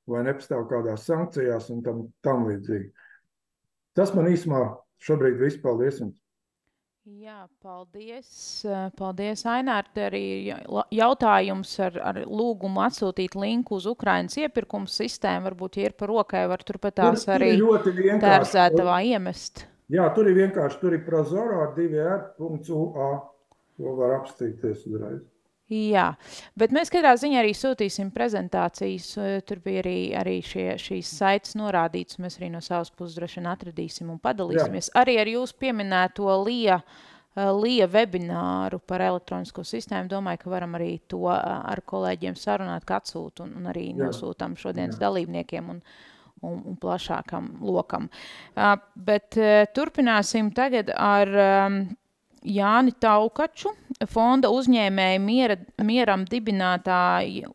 vai nepastāv kādās sankcijās un tam līdzīgi. Tas man īsumā šobrīd viss. Paldies jums! Jā, paldies. Paldies, Ainār. Arī jautājums ar lūgumu atsūtīt linku uz Ukrainas iepirkumu sistēmu. Varbūt, ja ir par rokai, var turpat tās arī tērzētavā iemest. Jā, tur ir vienkārši, tur ir Prozoro ar 2r.ua, to var apstīties uzreiz. Jā, bet mēs katrā ziņā arī sūtīsim prezentācijas, tur bija arī šīs saites norādītas, mēs arī no savas puses droši vien atradīsim un padalīsimies. Jā. Arī ar jūs pieminēto Lija webināru par elektronisko sistēmu, domāju, ka varam arī to ar kolēģiem sarunāt, ka atsūt un arī nosūtam šodienas dalībniekiem un plašākam lokam. Bet turpināsim tagad ar Jāni Taukaču, fonda uzņēmēju mieram dibinātāju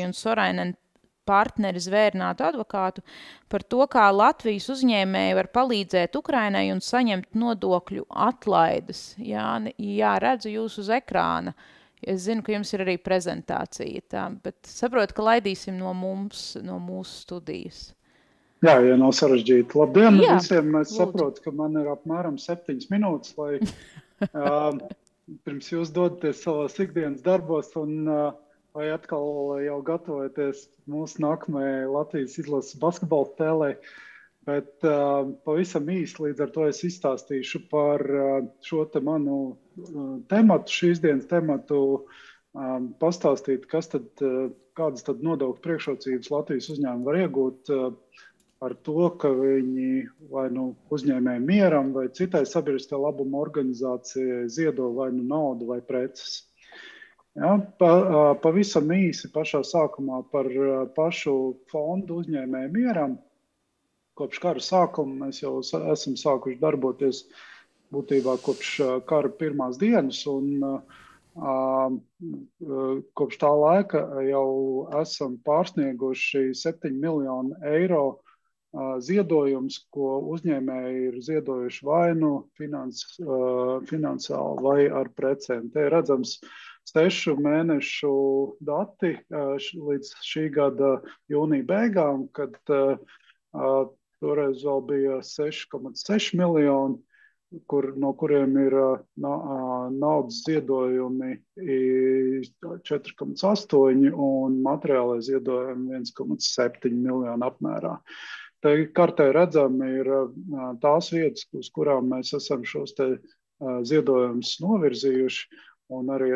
un Sorainen partneri zvērinātu advokātu par to, kā Latvijas uzņēmēji var palīdzēt Ukrainai un saņemt nodokļu atlaides. Jāni, redzu jūs uz ekrāna. Es zinu, ka jums ir arī prezentācija, bet saprotu, ka laidīsim no mūsu studijas. Jā, ja nav sarežģīti. Labdien visiem! Es saprotu, ka man ir apmēram 7 minūtes, lai pirms jūs dodaties savos ikdienas darbos un vai atkal jau gatavojaties mūsu nākamajai Latvijas izlases basketbola spēlei. Bet pavisam īsti līdz ar to es izstāstīšu par šo te manu tematu, šīs dienas tematu, pastāstīt, kādas tad nodokļu priekšrocības Latvijas uzņēmumi var iegūt ar to, ka viņi vai uzņēmēju mieram vai citai sabiedriskā labuma organizācijai ziedo vai naudu vai preces. Ja, pavisam īsi pašā sākumā par pašu fondu uzņēmēju mieram. Kopš kara sākuma mēs jau esam sākuši darboties būtībā kopš kara pirmās dienas, un kopš tā laika jau esam pārsnieguši 7 miljonu eiro ziedojums, ko uzņēmēji ir ziedojuši vai finansiāli vai ar precēm. Te ir redzams 6 mēnešu dati līdz šī gada jūnija beigām, kad toreiz vēl bija 6,6 miljoni, no kuriem ir naudas ziedojumi 4,8 un materiālai ziedojumi 1,7 miljonu apmērā. Te kartē redzami ir tās vietas, uz kurām mēs esam šos te ziedojumus novirzījuši, un arī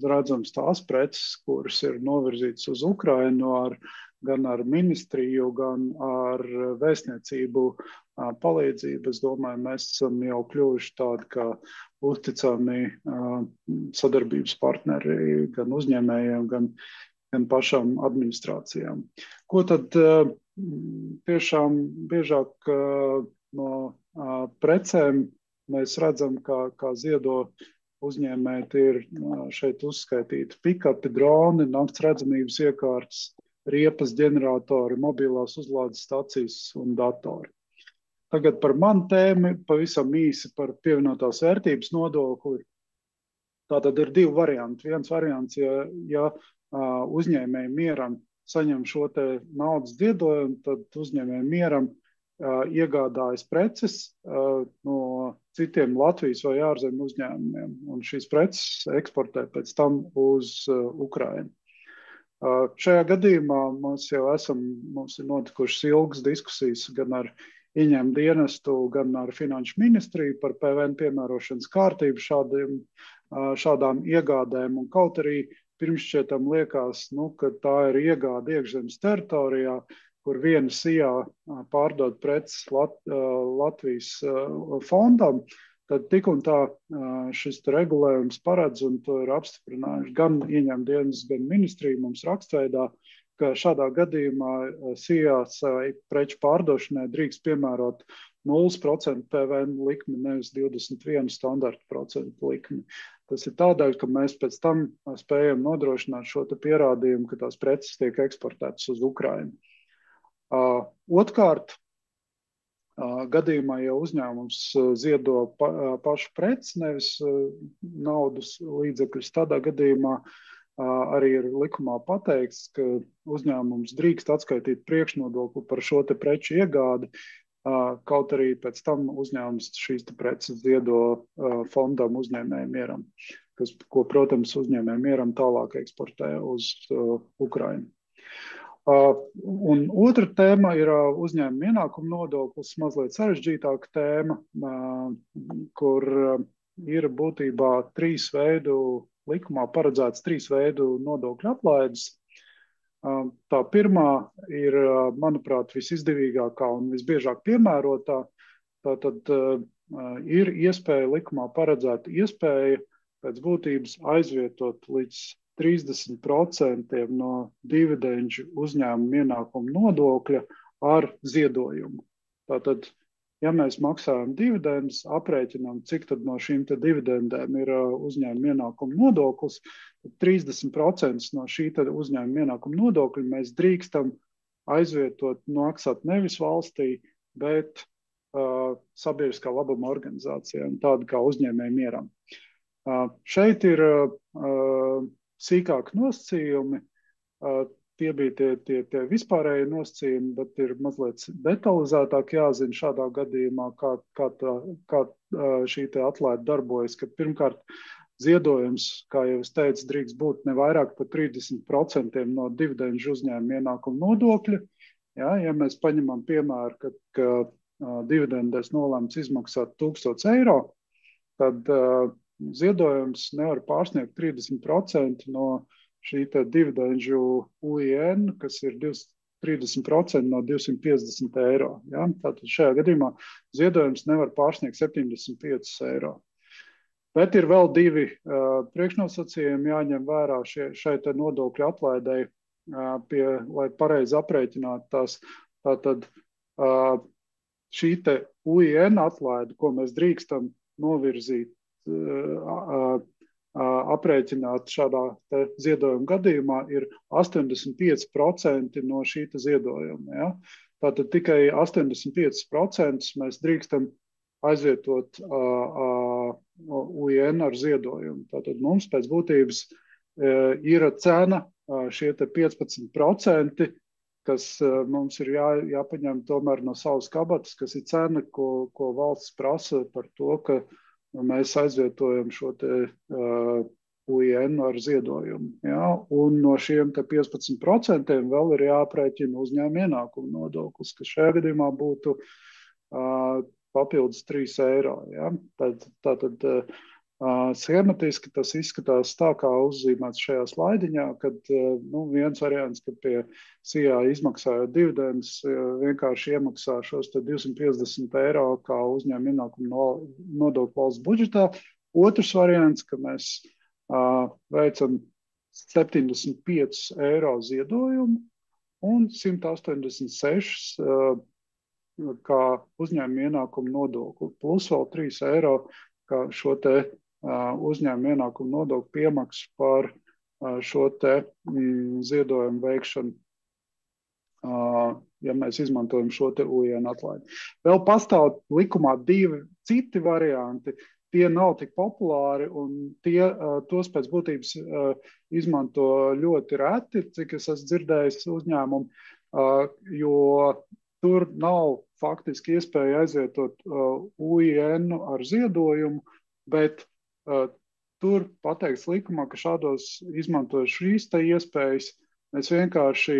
redzams tās preces, kuras ir novirzītas uz Ukrainu gan ar ministriju, gan ar vēstniecību palīdzību. Es domāju, mēs esam jau kļuvuši tādi kā uzticami sadarbības partneri gan uzņēmējiem, gan pašām administrācijām. Ko tad tiešām biežāk no precēm mēs redzam, kā ziedo uzņēmēji, tie ir šeit uzskaitīti pikapi, droni, nakts redzamības iekārtas, riepas ģeneratori, mobilās uzlādes stacijas un datori. Tagad par manu tēmu, pavisam īsi par pievienotās vērtības nodokli. Tātad ir divi varianti. Viens variants, ja uzņēmēji mieram saņem šo te naudas ziedojumu, tad uzņēmēji mieram iegādājas preces no citiem Latvijas vai ārzemju uzņēmumiem, un šīs preces eksportē pēc tam uz Ukrainu. Šajā gadījumā mums ir notikušas ilgas diskusijas gan ar ieņēmumu dienestu, gan ar Finanšu ministriju par PVN piemērošanas kārtību šādām iegādēm, un kaut arī pirmšķietam liekas, ka tā ir iegāde iekšzemes teritorijā, kur viena sijā pārdod preces Latvijas fondam, tad tik un tā šis regulējums paredz, un to ir apstiprinājuši gan ieņēmumu dienests, gan ministrija mums rakstveidā, ka šādā gadījumā sijās vai preču pārdošanai drīkst piemērot 0% PVN likmi, nevis 21 standarta procentu likmi. Tas ir tādēļ, ka mēs pēc tam spējam nodrošināt šo te pierādījumu, ka tās preces tiek eksportētas uz Ukrainu. Otkārt, gadījumā, ja uzņēmums ziedo pašu preci, nevis naudas līdzekļus, tādā gadījumā arī ir likumā pateikts, ka uzņēmums drīkst atskaitīt priekšnodokli par šo te preču iegādi, kaut arī pēc tam uzņēmums šīs te preces ziedo fondam uzņēmējam mieram, ko, protams, uzņēmējam mieram tālāk eksportē uz Ukrainu. Un otra tēma ir uzņēmuma ienākuma nodoklis, mazliet sarežģītāka tēma, kur ir būtībā likumā paredzēts 3 veidu nodokļu atlaides. Tā pirmā ir, manuprāt, visizdevīgākā un visbiežāk piemērotā. Tātad ir likumā paredzēta iespēja pēc būtības aizvietot līdz 30% no dividendžu uzņēmuma ienākuma nodokļa ar ziedojumu. Tātad, ja mēs maksājam dividendus, aprēķinām, cik tad no šīm te dividendēm ir uzņēmuma ienākuma nodoklis, tad 30% no šī te uzņēmuma ienākuma nodokļa mēs drīkstam aizvietot, maksāt nevis valstī, bet sabiedriskā labuma organizācijām, tāda kā uzņēmējam mieram. Šeit ir sīkāki nosacījumi, tie bija tie vispārēji nosacījumi, bet ir mazliet detalizētāk jāzina šādā gadījumā, kā šī te atlaide darbojas, ka pirmkārt ziedojums, kā jau es teicu, drīkst būt ne vairāk par 30% no dividendžu uzņēmuma ienākuma nodokļa. Ja mēs paņemam piemēru, ka dividendēs nolēmts izmaksāt 1000 eiro, tad ziedojums nevar pārsniegt 30% no šī te dividendžu UIN, kas ir 30% no 250 eiro. Ja? Tātad šajā gadījumā ziedojums nevar pārsniegt 75 eiro. Bet ir vēl 2 priekšnosacījumi jāņem vērā šai te nodokļu atlaidei, lai pareizi aprēķinātu tās. Tātad šī te UIN atlaide, ko mēs drīkstam novirzīt, aprēķināt šādā ziedojuma gadījumā, ir 85% no šī ziedojuma. Ja? Tātad tikai 85% mēs drīkstam aizvietot UIN ar ziedojumu. Tātad mums pēc būtības ir cena šie 15%, kas mums ir jāpaņem tomēr no savas kabatas, kas ir cena, ko valsts prasa par to, ka mēs aizvietojam šo te UIN ar ziedojumu. Ja? Un no šiem 15% vēl ir jāprēķina uzņēmuma ienākuma nodoklis, kas šajā gadījumā būtu papildus 3 eiro. Ja? Tātad schematiski tas izskatās tā, kā uzzīmēts šajā slaidiņā, kad viens variants, kad pie SIA izmaksājot dividendus, vienkārši iemaksā šos 250 eiro kā uzņēmuma ienākuma nodokli valsts budžetā. Otrs variants, ka mēs veicam 75 eiro ziedojumu un 186 kā uzņēmuma ienākuma nodokli, plus vēl 3 eiro kā šo te uzņēmuma ienākuma nodokli piemaksu par šo te ziedojumu veikšanu, ja mēs izmantojam šo te UIN atlaidi. Vēl pastāv likumā 2 citi varianti. Tie nav tik populāri un tos pēc būtības izmanto ļoti reti, cik es esmu dzirdējis uzņēmumu, jo tur nav faktiski iespēja aizvietot UIN ar ziedojumu, bet tur pateikts likumā, ka šādos izmantojot šīs te iespējas, mēs vienkārši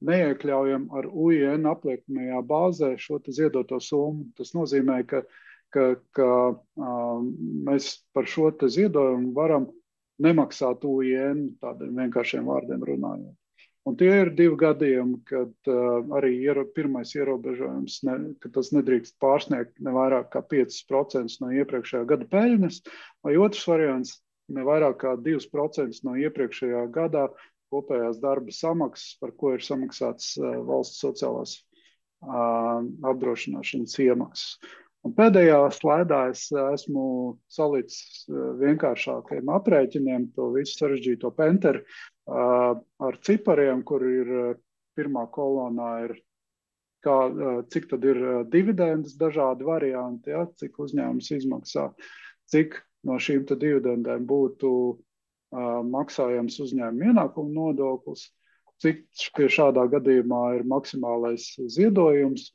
neiekļaujam ar UIN apliekamajā bāzē šo te ziedoto summu. Tas nozīmē, ka mēs par šo te ziedojumu varam nemaksāt UIN, tādiem vienkāršiem vārdiem runājot. Un tie ir 2 gadījumi, kad arī pirmais ierobežojums, ka tas nedrīkst pārsniegt ne vairāk kā 5% no iepriekšējā gada peļņas, vai otrs variants, ne vairāk kā 2% no iepriekšējā gadā kopējās darba samaksas, par ko ir samaksāts valsts sociālās apdrošināšanas iemaksas. Un pēdējā slaidā es esmu salicis vienkāršākiem aprēķiniem to visu sarežģīto penteri ar cipariem, kur ir pirmā kolonā ir, cik tad ir dividendes, dažādi varianti, ja, cik uzņēmums izmaksā, cik no šīm te dividendēm būtu maksājams uzņēmuma ienākuma nodoklis, cik pie šādā gadījumā ir maksimālais ziedojums,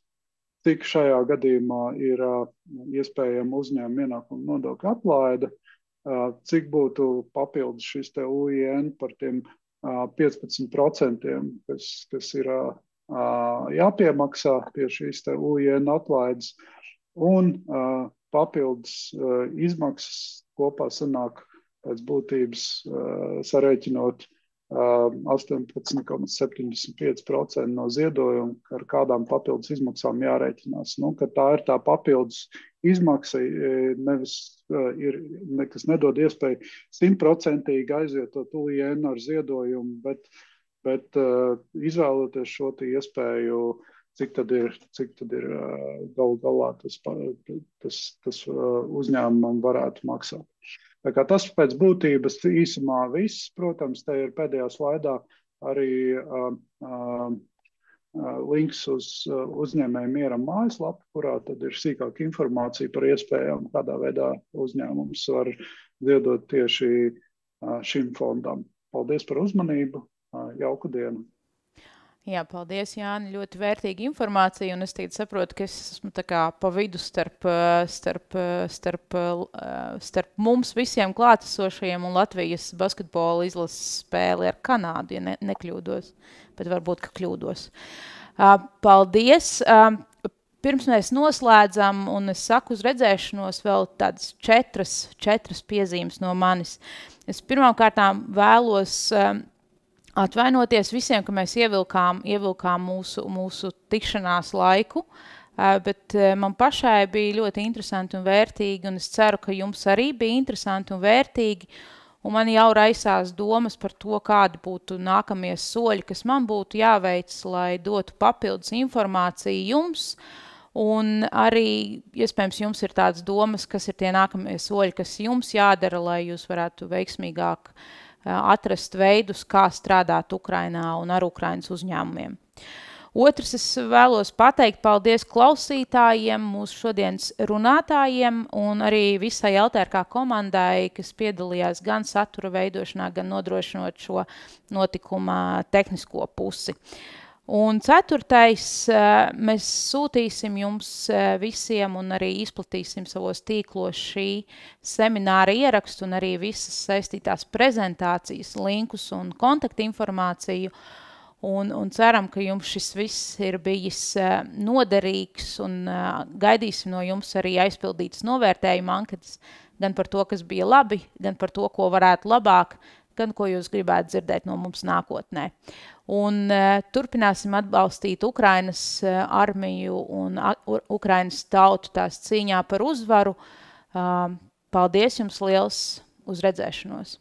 cik šajā gadījumā ir iespējama uzņēmuma ienākuma nodokļa atlaide, cik būtu papildus šis te UIN par tiem 15%, kas ir jāpiemaksā pie šīs te UIN atlaides, un papildus izmaksas kopā sanāk pēc būtības sarēķinot 18,75% no ziedojuma, ar kādām papildus izmaksām jārēķinās. Ka tā ir tā papildus izmaksa, kas nedod iespēju 100% aizvietot UIN ar ziedojumu, bet izvēloties šo iespēju, cik tad ir galu galā tas uzņēmumam varētu maksāt. Tā kā tas pēc būtības īsumā viss, protams, te ir pēdējā slaidā arī links uz uzņēmēju mieram mājaslapu, kurā tad ir sīkāka informācija par iespējām, kādā veidā uzņēmums var ziedot tieši šim fondam. Paldies par uzmanību, jauku dienu! Jā, paldies, Jāni, ļoti vērtīga informācija, un es tagad saprotu, ka es esmu tā kā pa vidu starp mums visiem klātesošajiem un Latvijas basketbola izlases spēli ar Kanādu, ja nekļūdos, bet varbūt, ka kļūdos. Paldies! Pirms mēs noslēdzam, un es saku uz redzēšanos vēl tādas 4 piezīmes no manis. Es pirmkārtām vēlos atvainoties visiem, ka mēs ievilkām mūsu tikšanās laiku, bet man pašai bija ļoti interesanti un vērtīgi, un es ceru, ka jums arī bija interesanti un vērtīgi, un man jau raisās domas par to, kādi būtu nākamie soļi, kas man būtu jāveic, lai dotu papildus informāciju jums, un arī, iespējams, jums ir tādas domas, kas ir tie nākamie soļi, kas jums jādara, lai jūs varētu veiksmīgāk atrast veidus, kā strādāt Ukrainā un ar Ukrainas uzņēmumiem. Otrs, es vēlos pateikt paldies klausītājiem, mūsu šodienas runātājiem un arī visai LTRK komandai, kas piedalījās gan satura veidošanā, gan nodrošinot šo notikuma tehnisko pusi. Un 4. Mēs sūtīsim jums visiem un arī izplatīsim savos tīklos šī semināra ierakstu un arī visas saistītās prezentācijas, linkus un kontaktinformāciju. Un ceram, ka jums šis viss ir bijis noderīgs un gaidīsim no jums arī aizpildītas novērtējuma anketas gan par to, kas bija labi, gan par to, ko varētu labāk, gan ko jūs gribētu dzirdēt no mums nākotnē. Un turpināsim atbalstīt Ukrainas armiju un Ukrainas tautu tās cīņā par uzvaru. Paldies jums liels, uz redzēšanos!